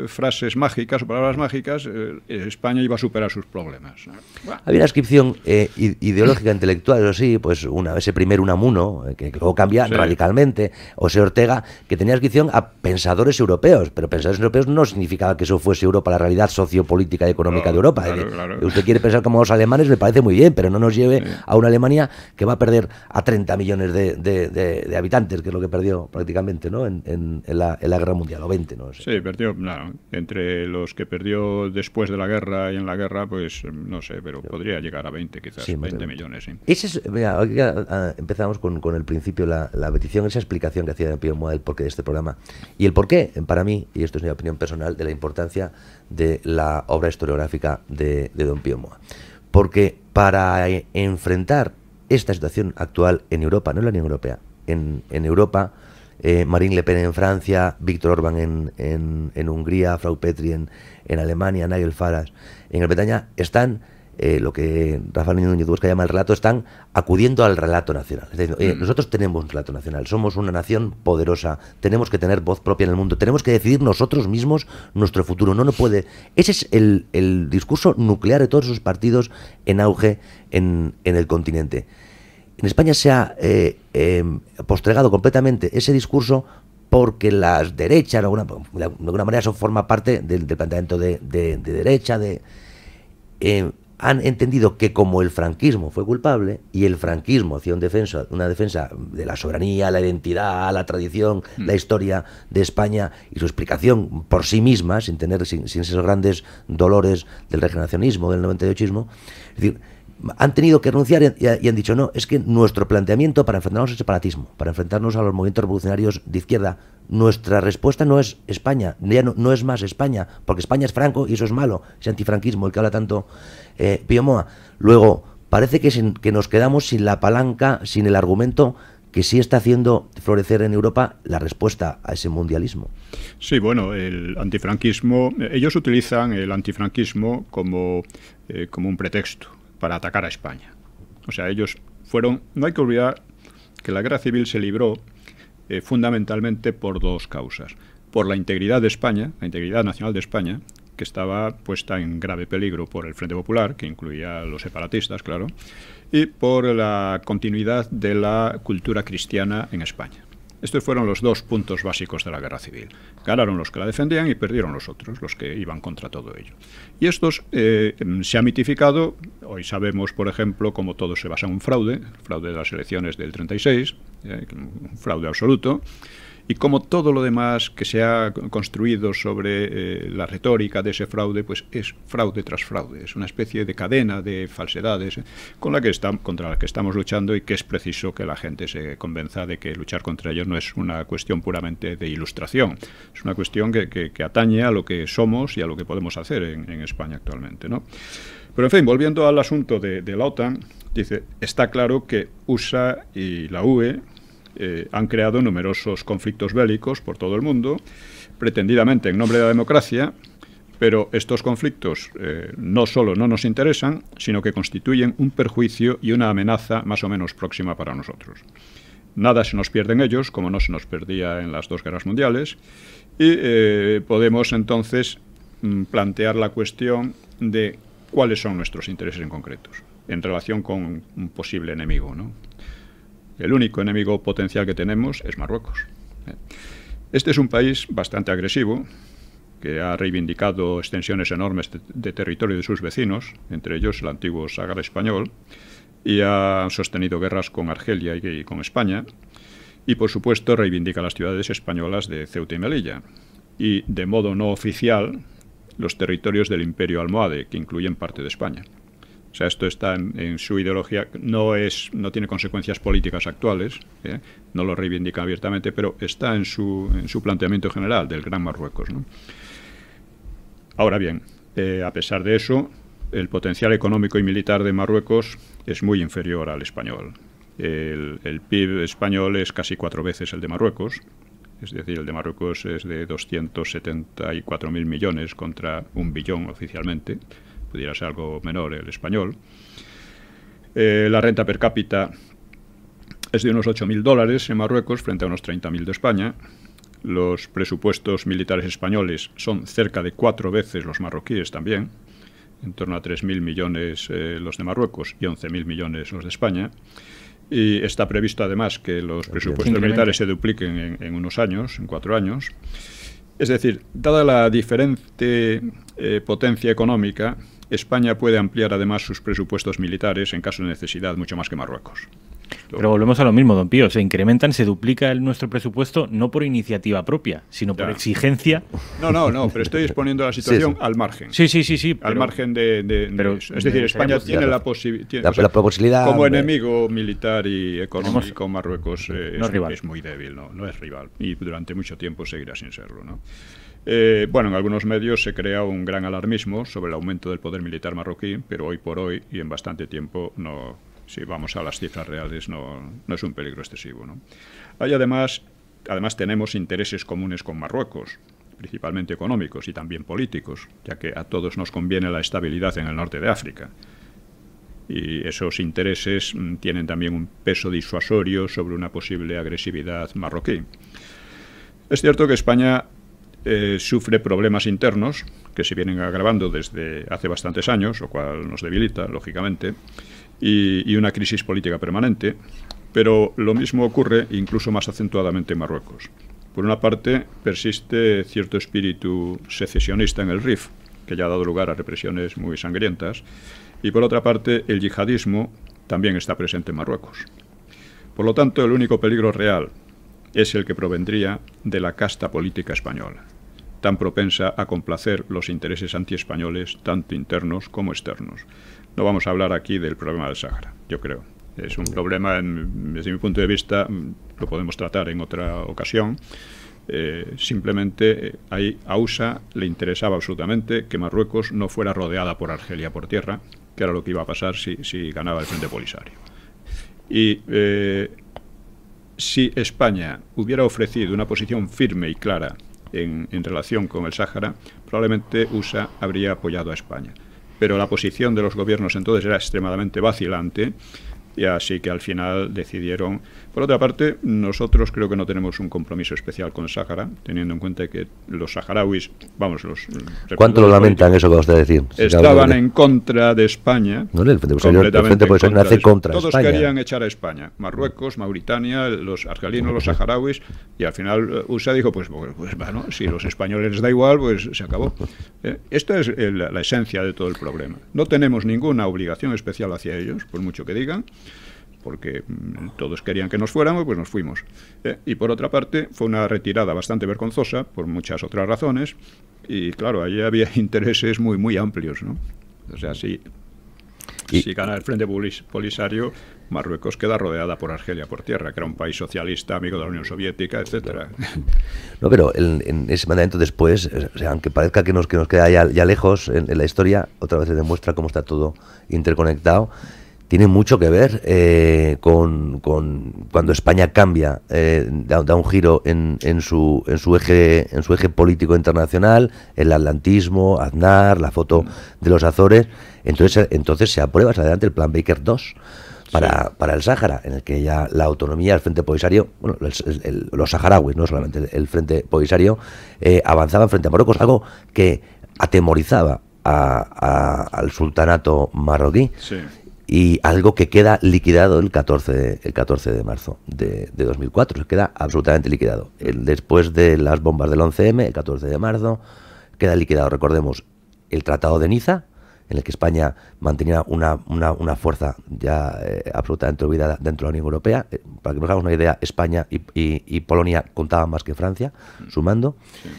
frases mágicas o palabras mágicas, España iba a superar sus problemas. Había una inscripción ideológica, intelectual, eso sí, pues ese primer Unamuno, que luego cambia radicalmente. José Ortega, que tenía adscripción a pensadores europeos, pero pensadores europeos no significaba que eso fuese Europa, la realidad sociopolítica y económica de Europa. Claro. Usted quiere pensar como los alemanes, me parece muy bien, pero no nos lleve a una Alemania que va a perder a 30 millones de habitantes, que es lo que perdió prácticamente, ¿no? en la Guerra Mundial, o 20, no sé. Sí, perdió, entre los que perdió después de la guerra y en la guerra, pues no sé, pero podría llegar a 20 quizás, sí, 20 millones, sí. Ese es, mira, empezamos con el principio, la petición, esa explicación que hacía Pío Moa del porqué de este programa. Y el porqué, para mí, y esto es mi opinión personal, de la importancia de la obra historiográfica de don Pío Moa. Porque para enfrentar esta situación actual en Europa, no en la Unión Europea, en Europa, Marine Le Pen en Francia, Víctor Orbán en Hungría, Frau Petry en Alemania, Nigel Farage en Gran Bretaña, están, lo que Rafael Núñez Busca llama el relato, están acudiendo al relato nacional. Es decir, nosotros tenemos un relato nacional, somos una nación poderosa, tenemos que tener voz propia en el mundo, tenemos que decidir nosotros mismos nuestro futuro. No puede. Ese es el discurso nuclear de todos esos partidos en auge en el continente. En España se ha postergado completamente ese discurso porque las derechas, de alguna manera, eso forma parte del planteamiento de derecha, han entendido que como el franquismo fue culpable y el franquismo hacía una defensa de la soberanía, la identidad, la tradición, la historia de España y su explicación por sí misma, sin esos grandes dolores del regeneracionismo, del 98ismo, es decir, han tenido que renunciar y han dicho, no, es que nuestro planteamiento para enfrentarnos al separatismo, para enfrentarnos a los movimientos revolucionarios de izquierda, nuestra respuesta no es España, ya no es más España, porque España es Franco y eso es malo, ese antifranquismo, el que habla tanto Pío Moa. Luego, parece que nos quedamos sin la palanca, sin el argumento que sí está haciendo florecer en Europa la respuesta a ese mundialismo. Sí, bueno, el antifranquismo, ellos utilizan el antifranquismo como un pretexto para atacar a España. O sea, ellos fueron... No hay que olvidar que la guerra civil se libró fundamentalmente por dos causas. Por la integridad de España, la integridad nacional de España, que estaba puesta en grave peligro por el Frente Popular, que incluía a los separatistas, claro, y por la continuidad de la cultura cristiana en España. Estos fueron los dos puntos básicos de la guerra civil. Ganaron los que la defendían y perdieron los otros, los que iban contra todo ello. Y estos se ha mitificado. Hoy sabemos, por ejemplo, cómo todo se basa en un fraude, el fraude de las elecciones del 36, un fraude absoluto, y como todo lo demás que se ha construido sobre la retórica de ese fraude, pues es fraude tras fraude, es una especie de cadena de falsedades contra la que estamos luchando y que es preciso que la gente se convenza de que luchar contra ellos no es una cuestión puramente de ilustración, es una cuestión que atañe a lo que somos y a lo que podemos hacer en España actualmente, ¿no? Pero en fin, volviendo al asunto de la OTAN, dice, está claro que USA y la UE han creado numerosos conflictos bélicos por todo el mundo, pretendidamente en nombre de la democracia, pero estos conflictos no solo no nos interesan, sino que constituyen un perjuicio y una amenaza más o menos próxima para nosotros. Nada se nos pierde en ellos, como no se nos perdía en las dos guerras mundiales, y podemos entonces plantear la cuestión de cuáles son nuestros intereses en concretos, en relación con un posible enemigo, ¿no? El único enemigo potencial que tenemos es Marruecos. Este es un país bastante agresivo, que ha reivindicado extensiones enormes de territorio de sus vecinos, entre ellos el antiguo Sáhara español, y ha sostenido guerras con Argelia y con España, y por supuesto reivindica las ciudades españolas de Ceuta y Melilla, y de modo no oficial los territorios del Imperio Almohade, que incluyen parte de España. O sea, esto está en su ideología, no tiene consecuencias políticas actuales, no lo reivindica abiertamente, pero está en su planteamiento general del Gran Marruecos, ¿no? Ahora bien, a pesar de eso, el potencial económico y militar de Marruecos es muy inferior al español. El PIB español es casi 4 veces el de Marruecos, es decir, el de Marruecos es de 274.000 millones contra 1 billón oficialmente. Pudiera ser algo menor el español. La renta per cápita es de unos $8.000 en Marruecos frente a unos 30.000 de España. Los presupuestos militares españoles son cerca de 4 veces los marroquíes también, en torno a 3.000 millones los de Marruecos y 11.000 millones los de España. Y está previsto además que los presupuestos militares se dupliquen en unos años, en 4 años. Es decir, dada la diferente potencia económica, España puede ampliar además sus presupuestos militares en caso de necesidad mucho más que Marruecos. Pero volvemos a lo mismo, don Pío, se incrementan, se duplica nuestro presupuesto no por iniciativa propia, sino por exigencia. No, pero estoy exponiendo la situación al margen. Sí. Al margen pero, es decir, España tiene la posibilidad... Como enemigo militar y económico, Marruecos es muy débil, no es rival, y durante mucho tiempo seguirá sin serlo, ¿no? Bueno, en algunos medios se crea un gran alarmismo sobre el aumento del poder militar marroquí, pero hoy por hoy y en bastante tiempo no... Si vamos a las cifras reales, no es un peligro excesivo, ¿no? Hay además tenemos intereses comunes con Marruecos, principalmente económicos y también políticos, ya que a todos nos conviene la estabilidad en el norte de África. Y esos intereses tienen también un peso disuasorio sobre una posible agresividad marroquí. Es cierto que España sufre problemas internos que se vienen agravando desde hace bastantes años, lo cual nos debilita, lógicamente, y una crisis política permanente, pero lo mismo ocurre incluso más acentuadamente en Marruecos. Por una parte, persiste cierto espíritu secesionista en el Rif, que ya ha dado lugar a represiones muy sangrientas, y por otra parte, el yihadismo también está presente en Marruecos. Por lo tanto, el único peligro real es el que provendría de la casta política española, tan propensa a complacer los intereses antiespañoles, tanto internos como externos. No vamos a hablar aquí del problema del Sáhara, yo creo. Es un problema, desde mi punto de vista, lo podemos tratar en otra ocasión. Simplemente a USA le interesaba absolutamente que Marruecos no fuera rodeada por Argelia por tierra, que era lo que iba a pasar si ganaba el Frente Polisario. Y si España hubiera ofrecido una posición firme y clara en relación con el Sáhara, probablemente USA habría apoyado a España. Pero la posición de los gobiernos entonces era extremadamente vacilante, y así que al final decidieron... Por otra parte, nosotros creo que no tenemos un compromiso especial con el Sáhara, teniendo en cuenta que los saharauis, ¿cuánto lo lamentan eso que usted decir? Estaban en contra de España. No, el Frente Polisario nace contra Todos España. Querían echar a España. Marruecos, Mauritania, los argelinos, los saharauis, y al final USA dijo, pues bueno, si los españoles les da igual, pues se acabó. Esta es la esencia de todo el problema. No tenemos ninguna obligación especial hacia ellos, por mucho que digan, porque todos querían que nos fuéramos, pues nos fuimos. Y por otra parte, fue una retirada bastante vergonzosa, por muchas otras razones, y claro, allí había intereses muy, muy amplios, ¿no? O sea, si gana el Frente Polisario, Marruecos queda rodeada por Argelia por tierra, que era un país socialista, amigo de la Unión Soviética, etcétera. No, pero en ese mandamiento después, o sea, aunque parezca que nos queda ya lejos en la historia, otra vez se demuestra cómo está todo interconectado. Tiene mucho que ver con cuando España cambia, da un giro en su eje político internacional, el atlantismo, Aznar, la foto de los Azores. Entonces se aprueba, se adelante el Plan Baker II para el Sáhara, en el que ya la autonomía del Frente Polisario, bueno, los saharauis, no solamente el Frente Polisario, avanzaban frente a Marruecos, algo que atemorizaba al sultanato marroquí. Sí. Y algo que queda liquidado el 14 de marzo de 2004, se queda absolutamente liquidado. Después de las bombas del 11M, el 14 de marzo, queda liquidado, recordemos, el Tratado de Niza, en el que España mantenía una fuerza ya absolutamente olvidada dentro de la Unión Europea. Para que nos hagamos una idea, España y Polonia contaban más que Francia, sumando. Sí.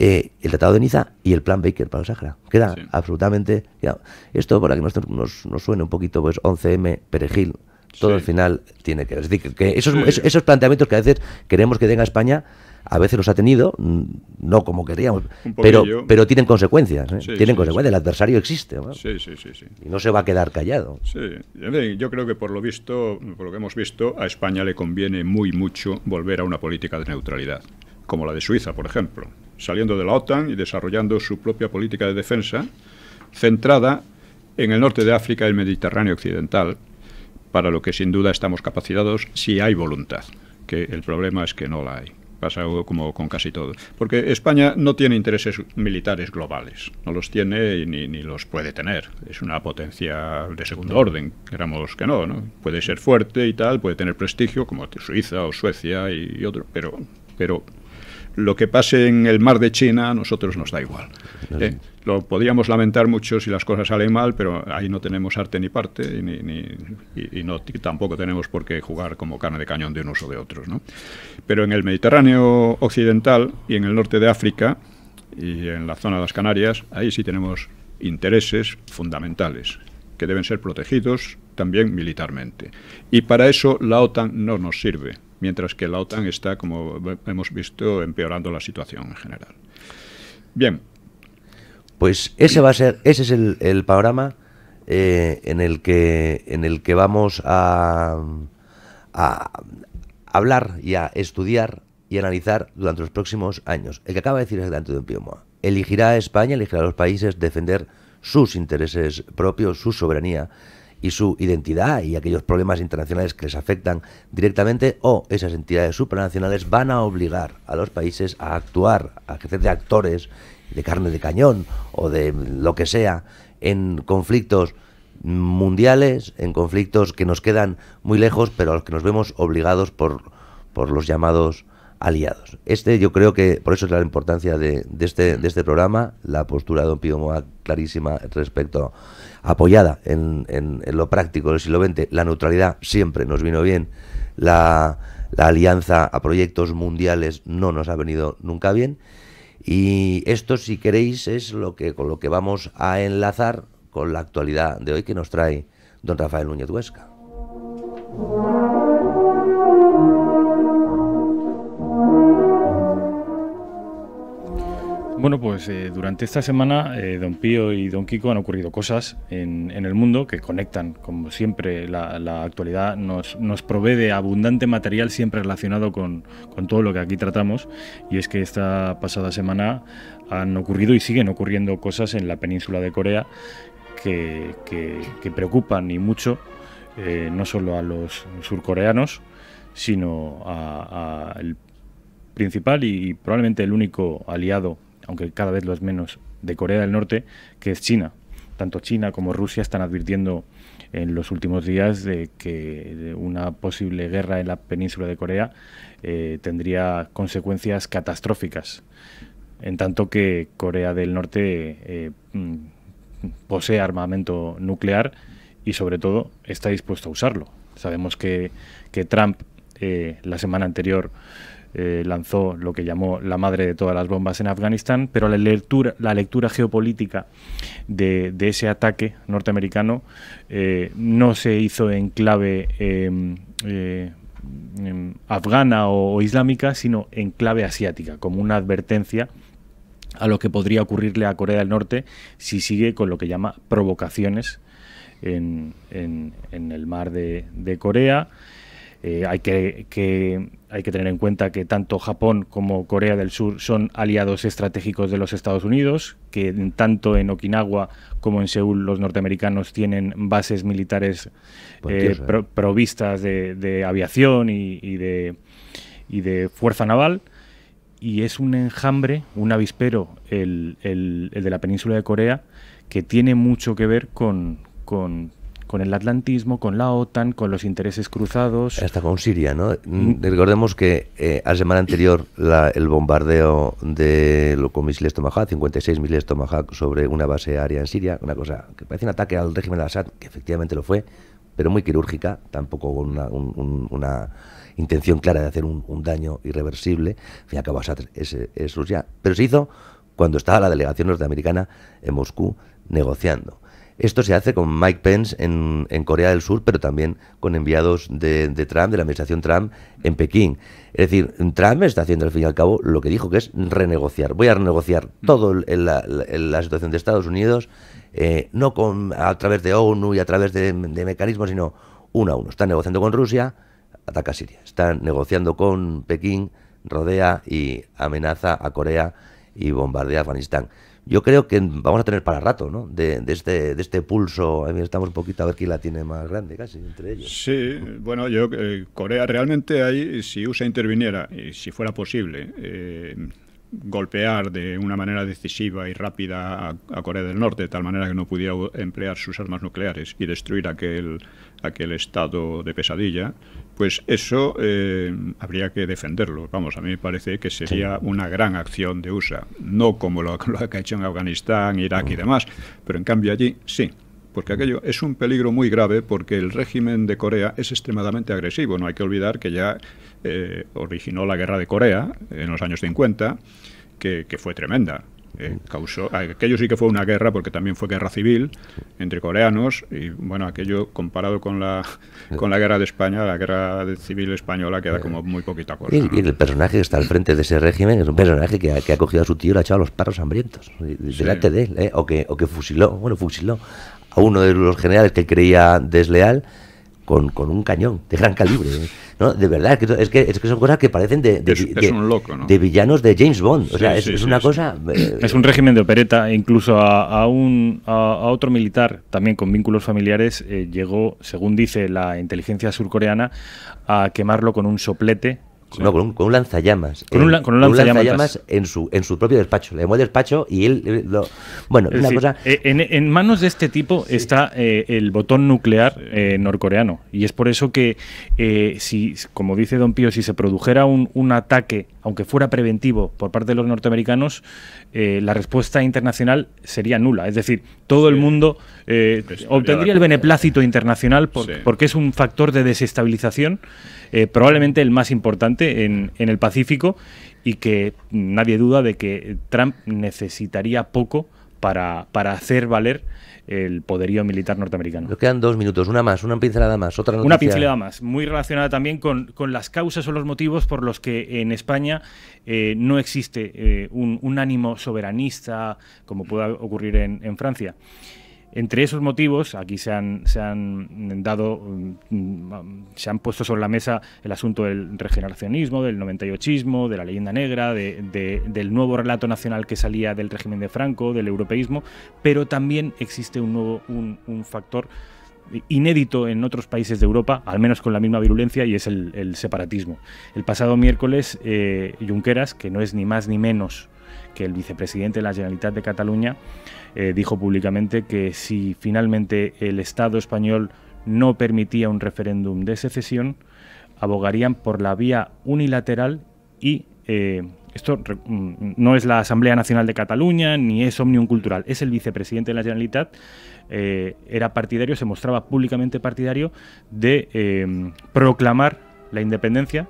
El Tratado de Niza y el Plan Baker para el Sáhara. Queda absolutamente... Esto, para que nos suene un poquito, pues 11M, Perejil, todo al final tiene que ver. Es decir, que esos planteamientos que a veces queremos que tenga España, a veces los ha tenido, no como queríamos, pero tienen consecuencias. Tienen consecuencias, el adversario existe, ¿no? Sí. Y no se va a quedar callado. Sí, yo creo que por lo que hemos visto, a España le conviene mucho volver a una política de neutralidad, como la de Suiza, por ejemplo, saliendo de la OTAN y desarrollando su propia política de defensa, centrada en el norte de África y el Mediterráneo occidental, para lo que sin duda estamos capacitados si hay voluntad, que el problema es que no la hay. pasa como con casi todo. Porque España no tiene intereses militares globales, no los tiene ni los puede tener. Es una potencia de segundo orden, queramos que no, ¿no? Puede ser fuerte y tal, puede tener prestigio, como Suiza o Suecia y otro, pero lo que pase en el mar de China a nosotros nos da igual. Lo podríamos lamentar mucho si las cosas salen mal, pero ahí no tenemos arte ni parte y tampoco tenemos por qué jugar como carne de cañón de unos o de otros, ¿no? Pero en el Mediterráneo occidental y en el norte de África y en la zona de las Canarias, ahí sí tenemos intereses fundamentales que deben ser protegidos también militarmente. Y para eso la OTAN no nos sirve, mientras que la OTAN está, como hemos visto, empeorando la situación en general. Bien. Pues ese es el panorama en el que vamos a hablar y a estudiar y analizar durante los próximos años. El que acaba de decir exactamente don Pío Moa. Elegirá a España, elegirá a los países defender sus intereses propios, su soberanía y su identidad y aquellos problemas internacionales que les afectan directamente, o esas entidades supranacionales van a obligar a los países a actuar, a ejercer de actores de carne de cañón o de lo que sea en conflictos mundiales, en conflictos que nos quedan muy lejos, pero a los que nos vemos obligados por los llamados aliados. Yo creo que por eso es la importancia de este programa, la postura de don Pío Moa clarísima respecto, apoyada en lo práctico del siglo XX. La neutralidad siempre nos vino bien, la alianza a proyectos mundiales no nos ha venido nunca bien, y esto, si queréis, es con lo que vamos a enlazar con la actualidad de hoy que nos trae don Rafael Núñez Huesca. Bueno, pues durante esta semana don Pío y don Kiko han ocurrido cosas en el mundo que conectan, como siempre. La actualidad nos provee de abundante material siempre relacionado con todo lo que aquí tratamos, y es que esta pasada semana han ocurrido y siguen ocurriendo cosas en la península de Corea que preocupan y mucho, no solo a los surcoreanos, sino al principal y probablemente el único aliado, aunque cada vez lo es menos, de Corea del Norte, que es China. Tanto China como Rusia están advirtiendo en los últimos días de que una posible guerra en la península de Corea tendría consecuencias catastróficas, en tanto que Corea del Norte posee armamento nuclear y sobre todo está dispuesto a usarlo. Sabemos que Trump la semana anterior lanzó lo que llamó la madre de todas las bombas en Afganistán, pero la lectura geopolítica de ese ataque norteamericano no se hizo en clave afgana o islámica, sino en clave asiática, como una advertencia a lo que podría ocurrirle a Corea del Norte si sigue con lo que llama provocaciones en el mar de Corea. Hay que tener en cuenta que tanto Japón como Corea del Sur son aliados estratégicos de los Estados Unidos, que tanto en Okinawa como en Seúl los norteamericanos tienen bases militares provistas de aviación y de fuerza naval, y es un enjambre, un avispero, el de la península de Corea, que tiene mucho que ver con el atlantismo, con la OTAN, con los intereses cruzados. Hasta con Siria, ¿no? Recordemos que la semana anterior el bombardeo con misiles Tomahawk, 56 misiles Tomahawk sobre una base aérea en Siria, una cosa que parece un ataque al régimen de Assad, que efectivamente lo fue, pero muy quirúrgica, tampoco con una intención clara de hacer un daño irreversible. Al fin y al cabo, Assad es Rusia, pero se hizo cuando estaba la delegación norteamericana en Moscú negociando. Esto se hace con Mike Pence en Corea del Sur, pero también con enviados de Trump, de la administración Trump, en Pekín. Es decir, Trump está haciendo al fin y al cabo lo que dijo, que es renegociar. Voy a renegociar todo la situación de Estados Unidos, no a través de ONU y a través de mecanismos, sino uno a uno. Está negociando con Rusia, ataca a Siria. Está negociando con Pekín, rodea y amenaza a Corea y bombardea Afganistán. yo creo que vamos a tener para rato, ¿no? De este pulso. A mí estamos un poquito a ver quién la tiene más grande, casi, entre ellos. Sí, bueno, Corea realmente ahí, si USA interviniera, y si fuera posible, golpear de una manera decisiva y rápida a Corea del Norte, de tal manera que no pudiera emplear sus armas nucleares y destruir aquel estado de pesadilla, pues eso habría que defenderlo. Vamos, a mí me parece que sería una gran acción de USA, no como lo que ha hecho en Afganistán, Irak y demás, pero en cambio allí sí. Porque aquello es un peligro muy grave, porque el régimen de Corea es extremadamente agresivo. No hay que olvidar que ya originó la guerra de Corea en los años 50, que fue tremenda. Aquello sí que fue una guerra, porque también fue guerra civil entre coreanos, y bueno, aquello comparado con la guerra de España, la guerra civil española, queda como muy poquita cosa, ¿no? Y el personaje que está al frente de ese régimen es un personaje que ha cogido a su tío y le ha echado a los perros hambrientos delante de él, o que fusiló a uno de los generales que él creía desleal con un cañón de gran calibre, ¿no? De verdad, es que son cosas que parecen es un loco, ¿no? de villanos de James Bond. O sea, es una cosa... Es un régimen de opereta. E incluso a otro militar, también con vínculos familiares, llegó, según dice la inteligencia surcoreana, a quemarlo con un soplete. No, con un lanzallamas. Con un lanzallamas en su propio despacho. Le llamó el despacho y él lo... Bueno, es una decir, cosa... En manos de este tipo está el botón nuclear norcoreano. Y es por eso que, si, como dice Don Pío, si se produjera un ataque, aunque fuera preventivo, por parte de los norteamericanos, la respuesta internacional sería nula. Es decir, todo el mundo obtendría el beneplácito internacional porque es un factor de desestabilización, probablemente el más importante en el Pacífico, y que nadie duda de que Trump necesitaría poco para hacer valer el poderío militar norteamericano. Nos quedan 2 minutos, una pincelada más, otra noticia. Una pincelada más, muy relacionada también con las causas o los motivos por los que en España no existe un ánimo soberanista como pueda ocurrir en Francia. Entre esos motivos, aquí se han puesto sobre la mesa el asunto del regeneracionismo, del 98ismo, de la leyenda negra, del nuevo relato nacional que salía del régimen de Franco, del europeísmo, pero también existe un factor inédito en otros países de Europa, al menos con la misma virulencia, y es el separatismo. El pasado miércoles, Junqueras, que no es ni más ni menos que el vicepresidente de la Generalitat de Cataluña, dijo públicamente que si finalmente el Estado español no permitía un referéndum de secesión, abogarían por la vía unilateral y esto no es la Asamblea Nacional de Cataluña ni es Òmnium Cultural, es el vicepresidente de la Generalitat, era partidario, se mostraba públicamente partidario de proclamar la independencia,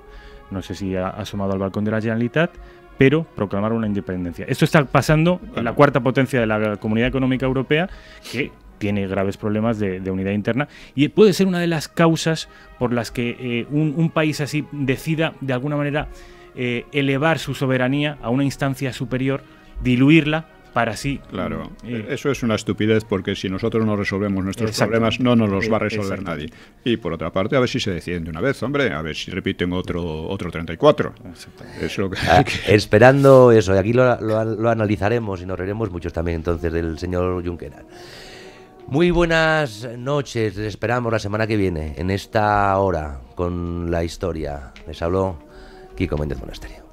no sé si ha asomado al balcón de la Generalitat, pero proclamar una independencia. Esto está pasando en la cuarta potencia de la Comunidad Económica Europea, que tiene graves problemas de unidad interna, y puede ser una de las causas por las que un país así decida, de alguna manera, elevar su soberanía a una instancia superior, diluirla, para así... Claro, eso es una estupidez, porque si nosotros no resolvemos nuestros problemas, no nos los va a resolver nadie. Y por otra parte, a ver si se deciden de una vez, hombre, a ver si repiten otro 34. Es lo que... Esperando eso, y aquí lo analizaremos y nos reiremos muchos también entonces del señor Junqueras. Muy buenas noches, les esperamos la semana que viene, en esta hora, con la historia. Les habló Kiko Méndez Monasterio.